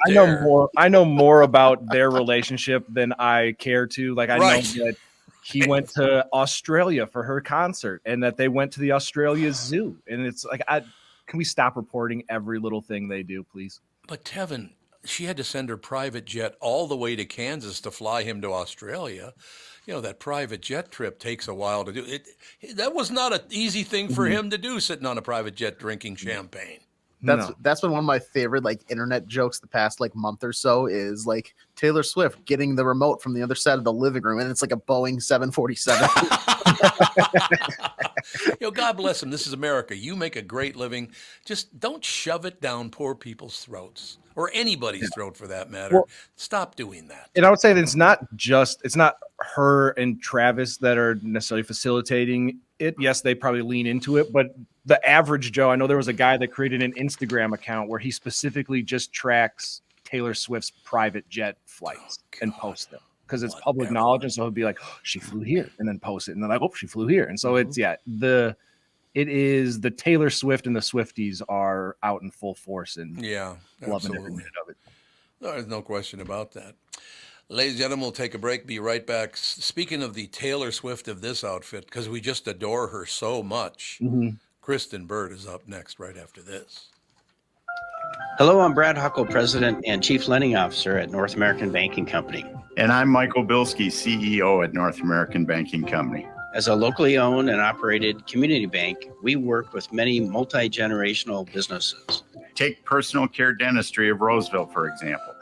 know more about their relationship than I care to. Like I know that he went to Australia for her concert and that they went to the Australia Zoo. And it's like, can we stop reporting every little thing they do, please? But Tevin, she had to send her private jet all the way to Kansas to fly him to Australia. That private jet trip takes a while to do. That was not an easy thing for him to do, sitting on a private jet drinking champagne. That's been one of my favorite like internet jokes the past like month or so is like Taylor Swift getting the remote from the other side of the living room and it's like a Boeing 747. God bless him. This is America. You make a great living. Just don't shove it down poor people's throats or anybody's throat for that matter. Well, stop doing that. And I would say that it's not her and Travis that are necessarily facilitating it. Yes, they probably lean into it, but the average Joe, I know there was a guy that created an Instagram account where he specifically just tracks Taylor Swift's private jet flights and posts them because it's public knowledge. And so he'll be like, oh, she flew here and then post it. And then like, oh, she flew here. And so it is the Taylor Swift and the Swifties are out in full force and loving every minute of it. There's no question about that. Ladies and gentlemen, we'll take a break. Be right back. Speaking of the Taylor Swift of this outfit, because we just adore her so much, Kristyn Burtt is up next right after this. Hello, I'm Brad Huckle, President and Chief Lending Officer at North American Banking Company. And I'm Michael Bilski, CEO at North American Banking Company. As a locally owned and operated community bank, we work with many multi-generational businesses. Take Personal Care Dentistry of Roseville, for example.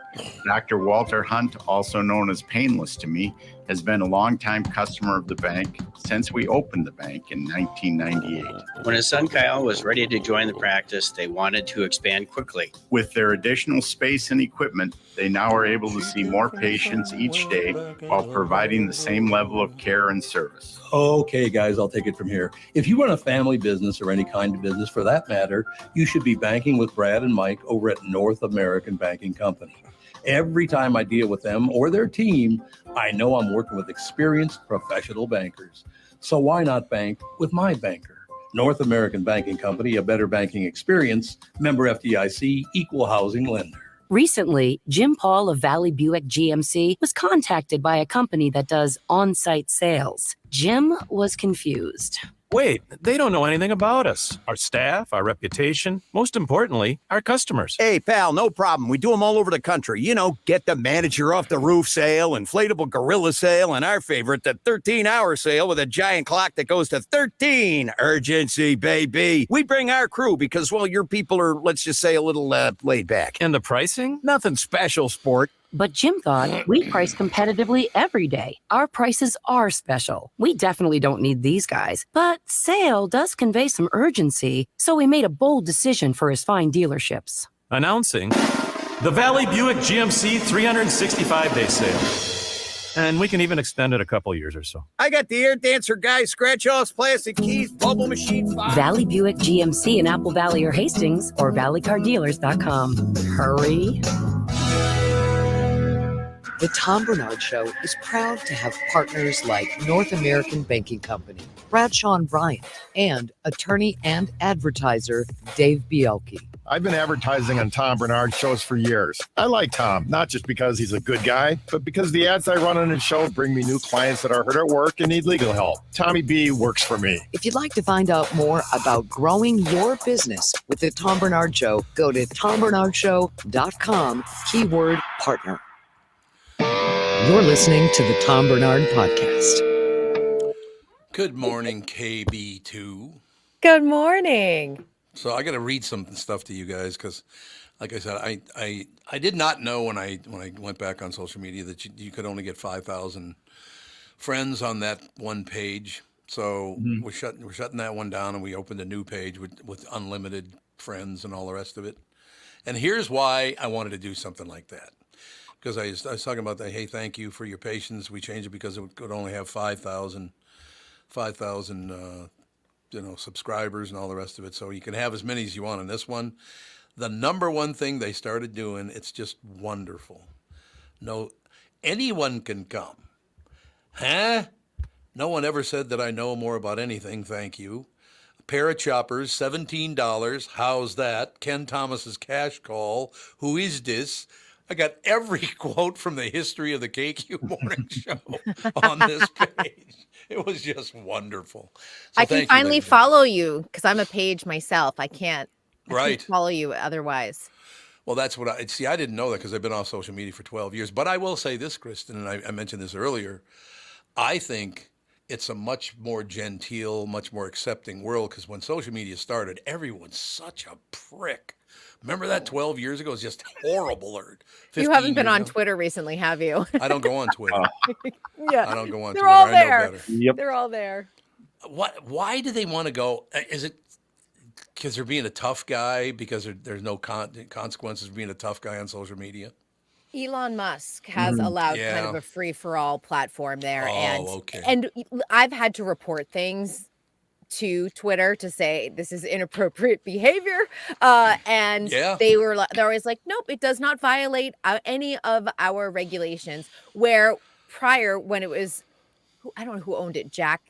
Dr. Walter Hunt, also known as Painless to me, has been a longtime customer of the bank since we opened the bank in 1998. When his son Kyle was ready to join the practice, they wanted to expand quickly. With their additional space and equipment, they now are able to see more patients each day while providing the same level of care and service. Okay, guys, I'll take it from here. If you run a family business or any kind of business for that matter, you should be banking with Brad and Mike over at North American Banking Company. Every time I deal with them or their team, I know I'm working with experienced professional bankers. So why not bank with my banker? North American Banking Company, a better banking experience, member FDIC, equal housing lender. Recently, Jim Paul of Valley Buick GMC was contacted by a company that does on-site sales. Jim was confused. Wait, they don't know anything about us, our staff, our reputation, most importantly, our customers. Hey, pal, no problem. We do them all over the country. Get the manager off the roof sale, inflatable gorilla sale, and our favorite, the 13-hour sale with a giant clock that goes to 13. Urgency, baby. We bring our crew because, well, your people are, let's just say, a little laid back. And the pricing? Nothing special, sport. But Jim thought we price competitively every day. Our prices are special. We definitely don't need these guys. But sale does convey some urgency, so we made a bold decision for his fine dealerships. Announcing the Valley Buick GMC 365-day sale. And we can even extend it a couple years or so. I got the air dancer guy, scratch-offs, plastic keys, bubble machine. Valley Buick GMC in Apple Valley or Hastings or valleycardealers.com. Hurry. The Tom Barnard Show is proud to have partners like North American Banking Company, Bradshaw and Bryant, and attorney and advertiser Dave Bielke. I've been advertising on Tom Barnard shows for years. I like Tom, not just because he's a good guy, but because the ads I run on his show bring me new clients that are hurt at work and need legal help. Tommy B works for me. If you'd like to find out more about growing your business with the Tom Barnard Show, go to tombarnardshow.com, keyword partner. You're listening to the Tom Barnard Podcast. Good morning, KB2. Good morning. So I got to read some stuff to you guys because, like I said, I did not know when I went back on social media that you could only get 5,000 friends on that one page. So we're shutting that one down, and we opened a new page with unlimited friends and all the rest of it. And here's why I wanted to do something like that. Because I was talking about that, hey, thank you for your patience. We changed it because it could only have 5,000 subscribers and all the rest of it. So you can have as many as you want on this one. The number one thing they started doing, it's just wonderful. No, anyone can come. Huh? No one ever said that I know more about anything, thank you. A pair of choppers, $17. How's that? Ken Thomas's cash call. Who is this? I got every quote from the history of the KQ Morning Show on this page. It was just wonderful. So I can finally follow you because I'm a page myself. I can't follow you otherwise. Well, that's what I see. I didn't know that because I've been off social media for 12 years. But I will say this, Kristyn, and I mentioned this earlier. I think it's a much more genteel, much more accepting world. Because when social media started, everyone's such a prick. Remember that 12 years ago? It was just horrible. Or 15 You haven't been years on ago. Twitter recently, have you? I don't go on Twitter. Yeah, I don't go on they're Twitter. all I there. know better. Yep. They're all there. Why do they want to go? Is it because they're being a tough guy? Because there's no consequences of being a tough guy on social media? Elon Musk has allowed kind of a free-for-all platform there, okay. and I've had to report things to Twitter to say this is inappropriate behavior, and they're always like, nope, it does not violate any of our regulations. Where prior, when it was, I don't know who owned it, Jack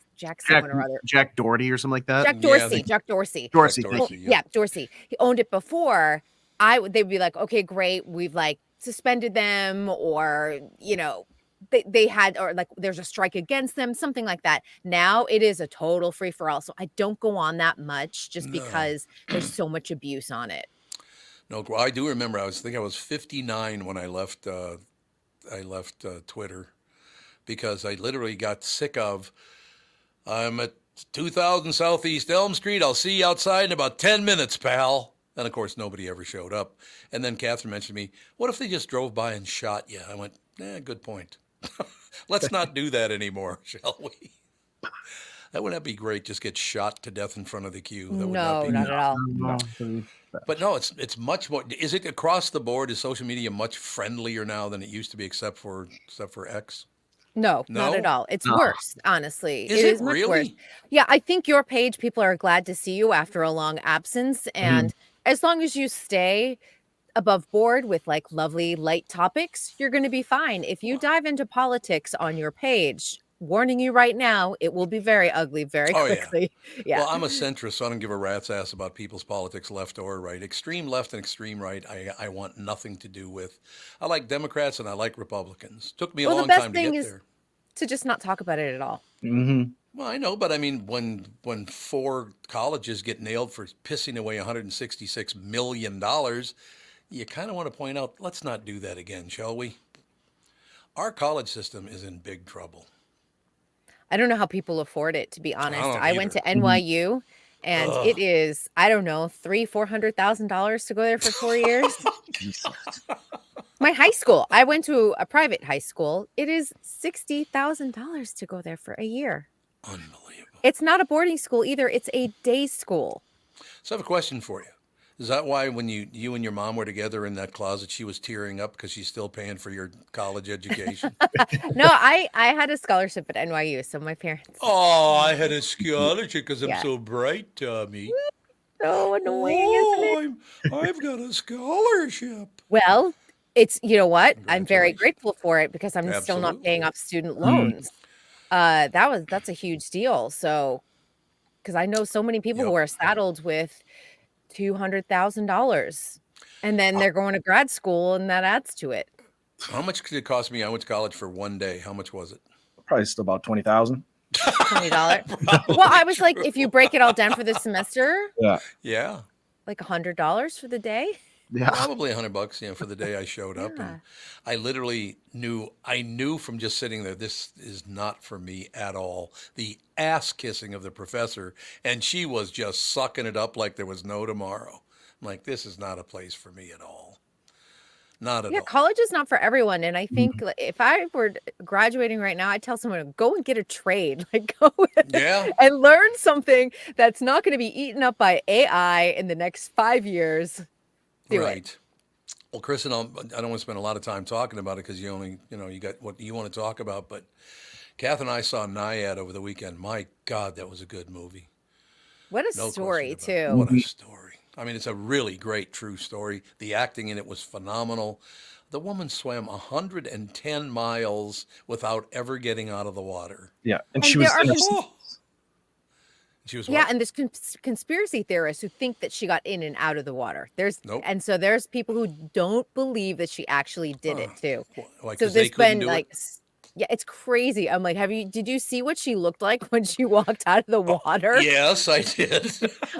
someone or other. Jack Doherty or something like that. Jack Dorsey. Jack Dorsey. Dorsey. Yeah, Dorsey. He owned it before. They would be like, okay, great. We've like suspended them, or they had, or like there's a strike against them, something like that. Now it is a total free for all. So I don't go on that much just because there's so much abuse on it. No, I do remember. I was 59 when I left Twitter, because I literally got sick of. I'm at 2000 Southeast Elm Street. I'll see you outside in about 10 minutes, pal. And, of course, nobody ever showed up. And then Catherine mentioned to me, what if they just drove by and shot you? I went, good point. Let's not do that anymore, shall we? That wouldn't be great, just get shot to death in front of the queue. That would No, not not at all. No. But no, it's much more. Is it across the board? Is social media much friendlier now than it used to be, except for X? No, not at all. It's worse, honestly. Is it much really? worse. Yeah, I think your page, people are glad to see you after a long absence. And as long as you stay above board with like lovely light topics, you're going to be fine. If you dive into politics on your page, warning you right now, it will be very ugly very quickly. Yeah. Well, I'm a centrist, so I don't give a rat's ass about people's politics, left or right. Extreme left and extreme right, I want nothing to do with. I like Democrats and I like Republicans. Took me a long time to get there. To just not talk about it at all. Well, I know, but I mean, when 4 colleges get nailed for pissing away $166 million, you kind of want to point out, let's not do that again, shall we? Our college system is in big trouble. I don't know how people afford it, to be honest. I went to NYU, and it is, I don't know, $300,000-$400,000 to go there for 4 years. My high school, I went to a private high school. It is $60,000 to go there for a year. Unbelievable. It's not a boarding school either. It's a day school. So I have a question for you. Is that why when you and your mom were together in that closet, she was tearing up because she's still paying for your college education? No, I had a scholarship at NYU, so my parents. Oh, I had a scholarship because I'm so bright, Tommy. So annoying, isn't it? I've got a scholarship. Well, it's, you know what? I'm very grateful for it because I'm still not paying off student loans. That's a huge deal. So, because I know so many people who are saddled with $200,000, and then they're going to grad school, and that adds to it. How much did it cost me? I went to college for one day. How much was it? Probably still about $20,000. $20. Well, I was like, if you break it all down for the semester, Yeah. like $100 for the day. Yeah. Probably $100, for the day I showed up. And I literally knew from just sitting there, this is not for me at all. The ass kissing of the professor, and she was just sucking it up like there was no tomorrow. I'm like, this is not a place for me at all. Not at all. Yeah, college is not for everyone. And I think if I were graduating right now, I'd tell someone to go and get a trade, like go and learn something that's not going to be eaten up by AI in the next 5 years. Do it. Well, Kristyn, I don't want to spend a lot of time talking about it because you only, you got what you want to talk about. But Kath and I saw Naiad over the weekend. My God, that was a good movie. What a story, too. What a story. I mean, it's a really great, true story. The acting in it was phenomenal. The woman swam 110 miles without ever getting out of the water. Yeah, and she was. She was and there's conspiracy theorists who think that she got in and out of the water. And so there's people who don't believe that she actually did it too. So there's been it's crazy. I'm like, did you see what she looked like when she walked out of the water? Yes, I did.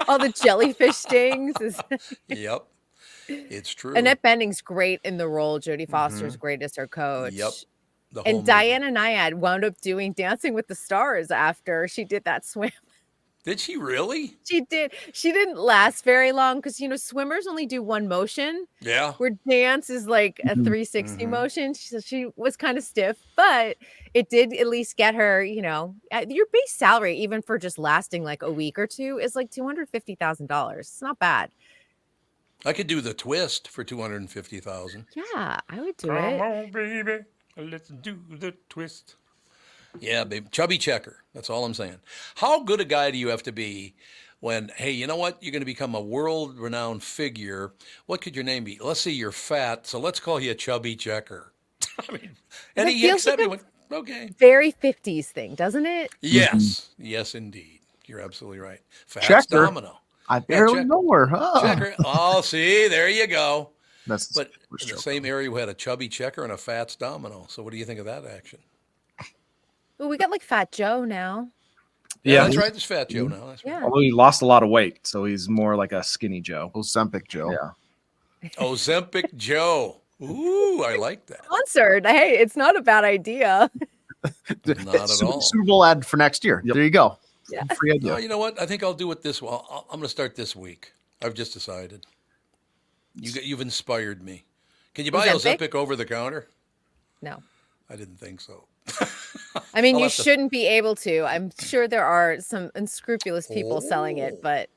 All the jellyfish stings. Yep. It's true. Annette Bening's great in the role. Jodie Foster's great as her coach. Yep. The whole And movie. Diana Nyad wound up doing Dancing with the Stars after she did that swim. Did she really? She did. She didn't last very long because, swimmers only do one motion. Yeah. Where dance is like a 360 motion. She was kind of stiff, but it did at least get her, your base salary, even for just lasting like a week or two, is like $250,000. It's not bad. I could do the twist for $250,000. Yeah, I would do Come it. on, baby. Let's do the twist. Yeah, baby. Chubby checker. That's all I'm saying. How good a guy do you have to be when, hey, you know what? You're going to become a world-renowned figure. What could your name be? Let's say you're fat, so let's call you a chubby checker. I mean, and That he feels accepted like it. Okay. Very 50s thing, doesn't it? Yes. Yes, indeed. You're absolutely right. Fats Checker. domino. I barely checker. know her. Huh? Checker. Oh, see, there you go. That's But in the same area, we had a chubby checker and a fats domino. So what do you think of that action? Well, we got like Fat Joe now. Yeah, that's right. There's Fat Joe now. That's right. Yeah. Although he lost a lot of weight, so he's more like a skinny Joe. Ozempic Joe. Yeah. Ozempic Joe. Ooh, I like that. Sponsored. Hey, it's not a bad idea. Not at all. Super Bowl ad for next year. There you go. Yeah. Free idea. No, you know what? I think I'll do it this well. I'm going to start this week. I've just decided. You've inspired me. Can you buy Ozempic over the counter? No. I didn't think so. I mean, I'll you have to- shouldn't be able to. I'm sure there are some unscrupulous people selling it, but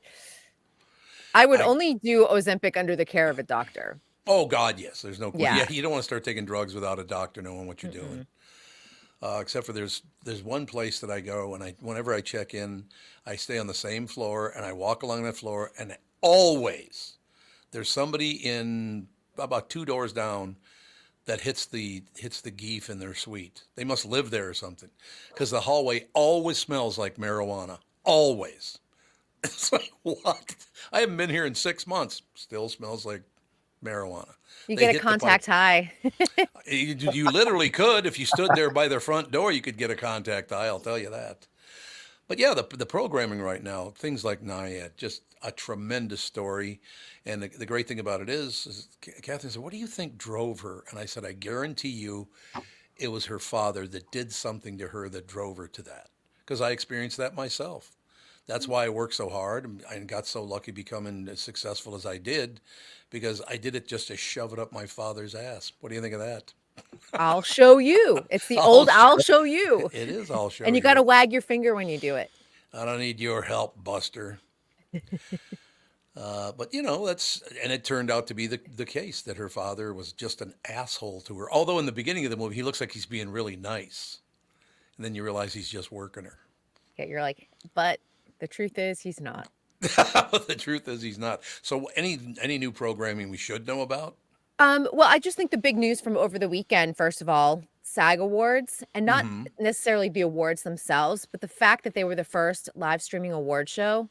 I would only do Ozempic under the care of a doctor. Oh, God, yes. There's no question. Yeah. Yeah, you don't want to start taking drugs without a doctor knowing what you're doing. Except for there's one place that I go, and whenever I check in, I stay on the same floor, and I walk along that floor, and always there's somebody in about 2 doors down that hits the geef in their suite. They must live there or something, because the hallway always smells like marijuana. Always. It's like, what? I haven't been here in 6 months. Still smells like marijuana. You They get a hit the contact high. You literally could. If you stood there by their front door, you could get a contact eye, I'll tell you that. But yeah, the programming right now, things like Nyad, just a tremendous story. And the great thing about it is Catherine said, what do you think drove her? And I said, I guarantee you it was her father that did something to her that drove her to that. Because I experienced that myself. That's why I worked so hard and got so lucky becoming as successful as I did, because I did it just to shove it up my father's ass. What do you think of that? I'll show you. It's the old I'll show you. It is I'll show you. And you got to wag your finger when you do it. I don't need your help, Buster. But and it turned out to be the case that her father was just an asshole to her. Although in the beginning of the movie, he looks like he's being really nice. And then you realize he's just working her. Yeah, you're like, but the truth is he's not. The truth is he's not. So any new programming we should know about? Well, I just think the big news from over the weekend, first of all, SAG Awards, and not necessarily the awards themselves, but the fact that they were the first live streaming award show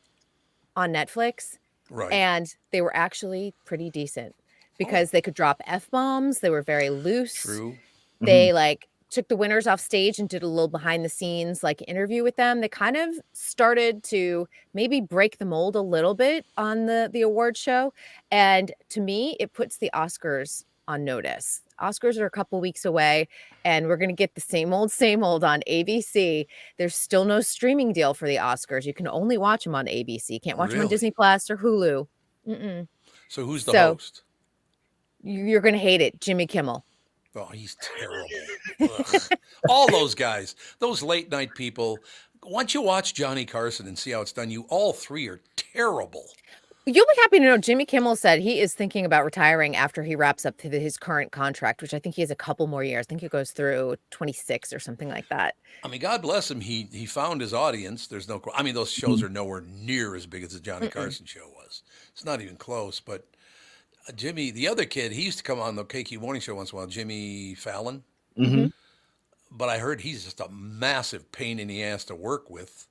on Netflix. Right. And they were actually pretty decent because they could drop F-bombs. They were very loose. True. They took the winners off stage and did a little behind the scenes interview with them. They kind of started to maybe break the mold a little bit on the award show. And to me, it puts the Oscars on notice. Oscars are a couple weeks away, and we're going to get the same old on ABC. There's still no streaming deal for the Oscars. You can only watch them on ABC. Can't watch them on Disney Plus or Hulu. Mm-mm. So who's the host? You're going to hate it. Jimmy Kimmel. Oh, he's terrible. Ugh. All those guys, those late night people. Once you watch Johnny Carson and see how it's done, all three are terrible. You'll be happy to know Jimmy Kimmel said he is thinking about retiring after he wraps up his current contract, which I think he has a couple more years. I think it goes through 26 or something like that. I mean, God bless him. He found his audience. There's no. I mean, those shows are nowhere near as big as the Johnny Carson show was. It's not even close. But Jimmy, the other kid, he used to come on the KQ Morning Show once in a while. Jimmy Fallon. Mm-hmm. But I heard he's just a massive pain in the ass to work with.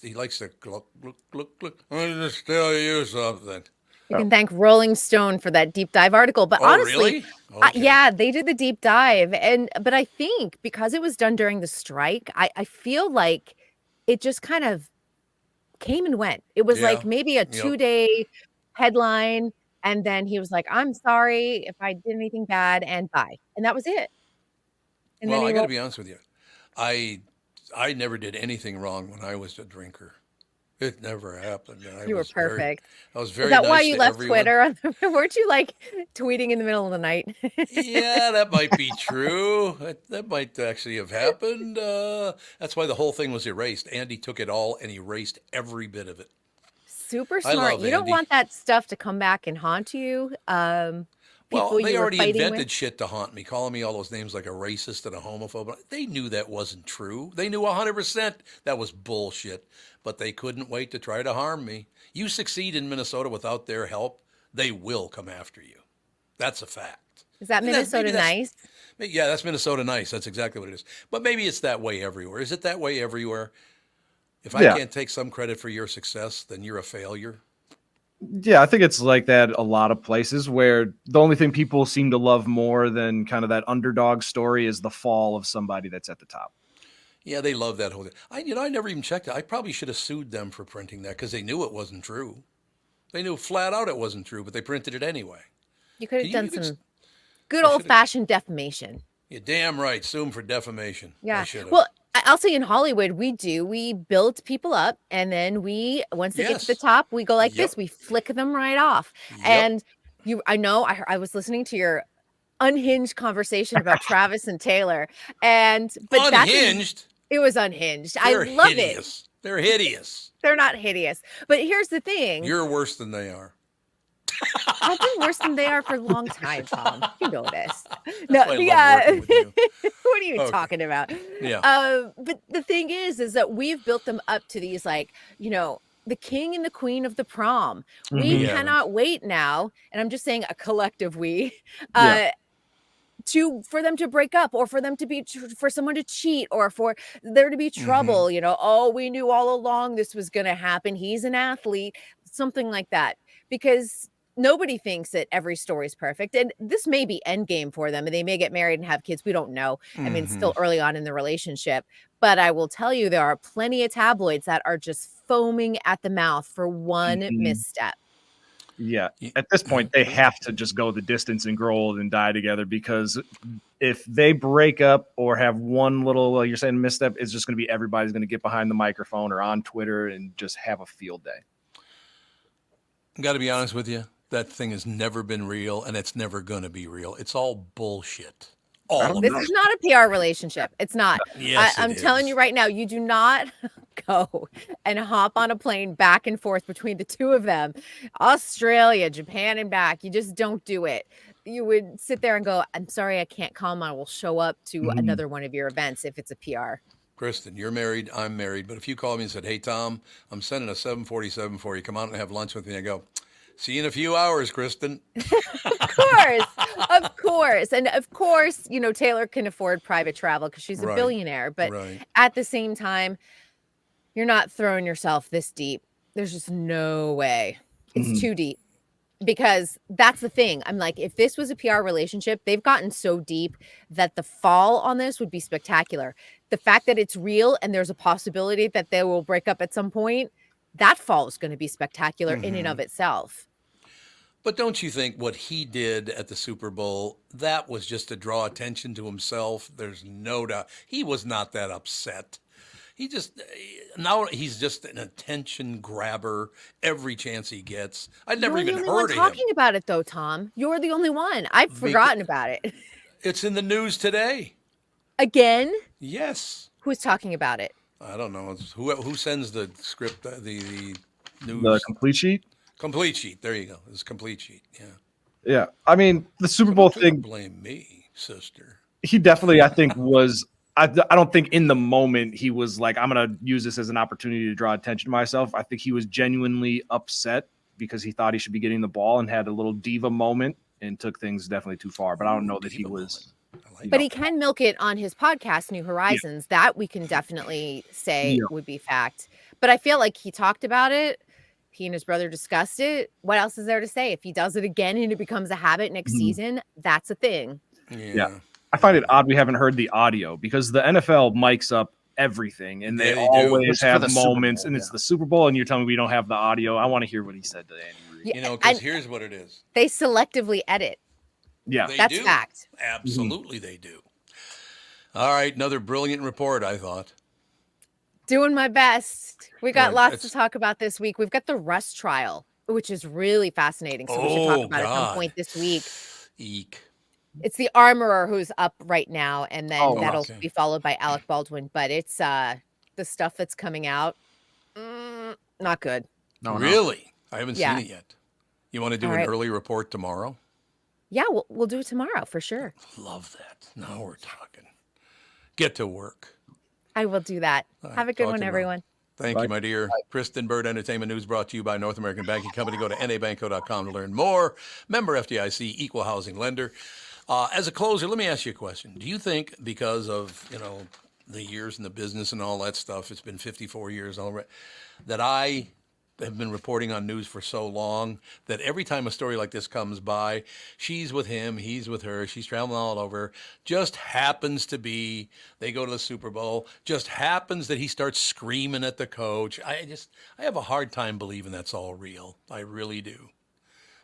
He likes to look. Let me just tell you something. You can thank Rolling Stone for that deep dive article. But honestly, really? Okay. yeah, they did the deep dive. But I think because it was done during the strike, I feel like it just kind of came and went. It was like maybe a 2-day headline. And then he was like, I'm sorry if I did anything bad, and bye. And that was it. Well, I got to be honest with you. I never did anything wrong when I was a drinker. It never happened. You were perfect. I was very Is that nice why you to left everyone. Twitter? Weren't you like tweeting in the middle of the night? Yeah, that might be true. That might actually have happened. That's why the whole thing was erased. Andy took it all and erased every bit of it. Super I smart. love You don't Andy. want that stuff to come back and haunt you. Well, they you were already fighting invented with. shit to haunt me, calling me all those names like a racist and a homophobe. They knew that wasn't true. They knew 100% that was bullshit, but they couldn't wait to try to harm me. You succeed in Minnesota without their help, they will come after you. That's a fact. Is that And maybe Minnesota nice? Yeah, that's Minnesota nice. That's exactly what it is. But maybe it's that way everywhere. Is it that way everywhere? If I can't take some credit for your success, then you're a failure. Yeah, I think it's like that a lot of places where the only thing people seem to love more than kind of that underdog story is the fall of somebody that's at the top. Yeah, they love that whole thing. I never even checked it. I probably should have sued them for printing that because they knew it wasn't true. They knew flat out it wasn't true, but they printed it anyway. You could have done even some good old fashioned defamation. You're damn right. Sue them for defamation. I Yeah. should have. Well, I'll say in Hollywood, we build people up, and then once they get to the top, we go like this, we flick them right off. And I know I was listening to your unhinged conversation about Travis and Taylor, but unhinged. It was unhinged. They're I love hideous. it. They're hideous. They're not hideous, but here's the thing: You're worse than they are. I've been worse than they are for a long time, Tom. You know this. That's why I love working with you. What are you talking about? Yeah. But the thing is that we've built them up to these, like, the king and the queen of the prom. We cannot wait now, and I'm just saying a collective we, for them to break up, or for them to for someone to cheat, or for there to be trouble. Oh, we knew all along this was going to happen. He's an athlete, something like that, because nobody thinks that every story is perfect. And this may be end game for them, and they may get married and have kids. We don't know. I mean, it's still early on in the relationship, but I will tell you, there are plenty of tabloids that are just foaming at the mouth for one misstep. Yeah. At this point, they have to just go the distance and grow old and die together, because if they break up or have one little, you're saying misstep, it's just going to be everybody's going to get behind the microphone or on Twitter and just have a field day. Got to be honest with you. That thing has never been real, and it's never going to be real. It's all bullshit. This is not a PR relationship. It's not. Yes, I'm telling you right now, you do not go and hop on a plane back and forth between the two of them, Australia, Japan, and back. You just don't do it. You would sit there and go, I'm sorry, I can't come. I will show up to another one of your events if it's a PR. Kristyn, you're married, I'm married. But if you called me and said, hey, Tom, I'm sending a 747 for you. Come out and have lunch with me. I go, see you in a few hours, Kristyn. Of course. And of course, Taylor can afford private travel because she's a billionaire. But at the same time, you're not throwing yourself this deep. There's just no way. It's too deep. Because that's the thing. I'm like, if this was a PR relationship, they've gotten so deep that the fall on this would be spectacular. The fact that it's real and there's a possibility that they will break up at some point, that fall is going to be spectacular in and of itself. But don't you think what he did at the Super Bowl, that was just to draw attention to himself? There's no doubt. He was not that upset. Now he's just an attention grabber every chance he gets. I'd never even heard of him. Talking about it though, Tom. You're the only one. I've forgotten about it. It's in the news today. Again? Yes. Who's talking about it? I don't know. It's who sends the script, the news? The complete sheet? Complete sheet. There you go. It's complete sheet. Yeah. Yeah. I mean, the Super Bowl thing. Blame me, sister. He definitely, I think, was. I don't think in the moment he was like, I'm going to use this as an opportunity to draw attention to myself. I think he was genuinely upset because he thought he should be getting the ball and had a little diva moment and took things definitely too far. But I don't know that he was. But he can milk it on his podcast, New Horizons. Yeah. That we can definitely say would be fact. But I feel like he talked about it. He and his brother discussed it. What else is there to say? If he does it again and it becomes a habit next season, that's a thing. Yeah. I find it odd we haven't heard the audio because the NFL mics up everything and they always have moments and it's the Super Bowl and you're telling me we don't have the audio. I want to hear what he said to Andy Reid. Because here's what it is. They selectively edit. Yeah. That's fact. Absolutely they do. All right, another brilliant report, I thought. Doing my best. We got Well, lots to it's- talk about this week. We've got the Russ trial, which is really fascinating. So we should talk about it at some point this week. Eek. It's the armorer who's up right now, and then that'll okay. be followed by Alec Baldwin. But it's the stuff that's coming out, not good. No, really? I haven't Yeah. seen it yet. You want to do All an right. early report tomorrow? Yeah, we'll do it tomorrow for sure. Love that. Now we're talking. Get to work. I will do that. right, Have a good talk one, to you everyone. Thank you, my dear. Kristyn Burtt Entertainment News brought to you by North American Banking Company. Go to nabanco.com to learn more. Member FDIC, equal housing lender. As a closer, let me ask you a question. Do you think because of, the years in the business and all that stuff, it's been 54 years already, that I have been reporting on news for so long that every time a story like this comes by, she's with him, he's with her, she's traveling all over, just happens to be, they go to the Super Bowl, just happens that he starts screaming at the coach. I have a hard time believing that's all real. I really do.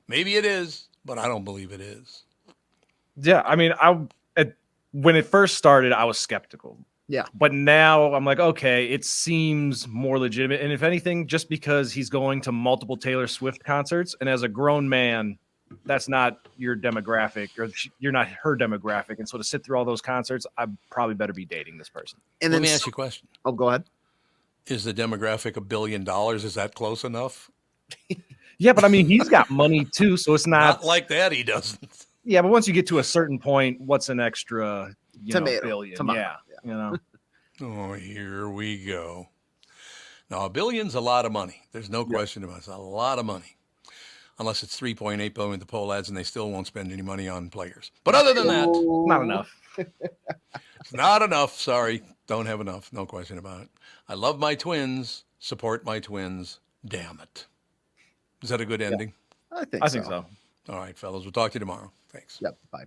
Maybe it is, but I don't believe it is. Yeah, I mean, when it first started, I was skeptical. Yeah. But now I'm like, okay, it seems more legitimate. And if anything, just because he's going to multiple Taylor Swift concerts, and as a grown man, that's not your demographic, or you're not her demographic. And so to sit through all those concerts, I probably better be dating this person. And Let me ask you a question. Oh, go ahead. Is the demographic $1 billion? Is that close enough? Yeah, but I mean, he's got money too, so it's Not like that, he doesn't. Yeah, but once you get to a certain point, what's an extra billion? Tomato. Yeah, you know. Oh, here we go. Now, $1 billion's a lot of money. There's no question about it. It's a lot of money. Unless it's $3.8 billion with the Pohlads, and they still won't spend any money on players. But other than that, not enough. It's not enough. Sorry, don't have enough. No question about it. I love my twins. Support my twins. Damn it. Is that a good ending? I think so. All right, fellas. We'll talk to you tomorrow. Thanks. Yep. Bye.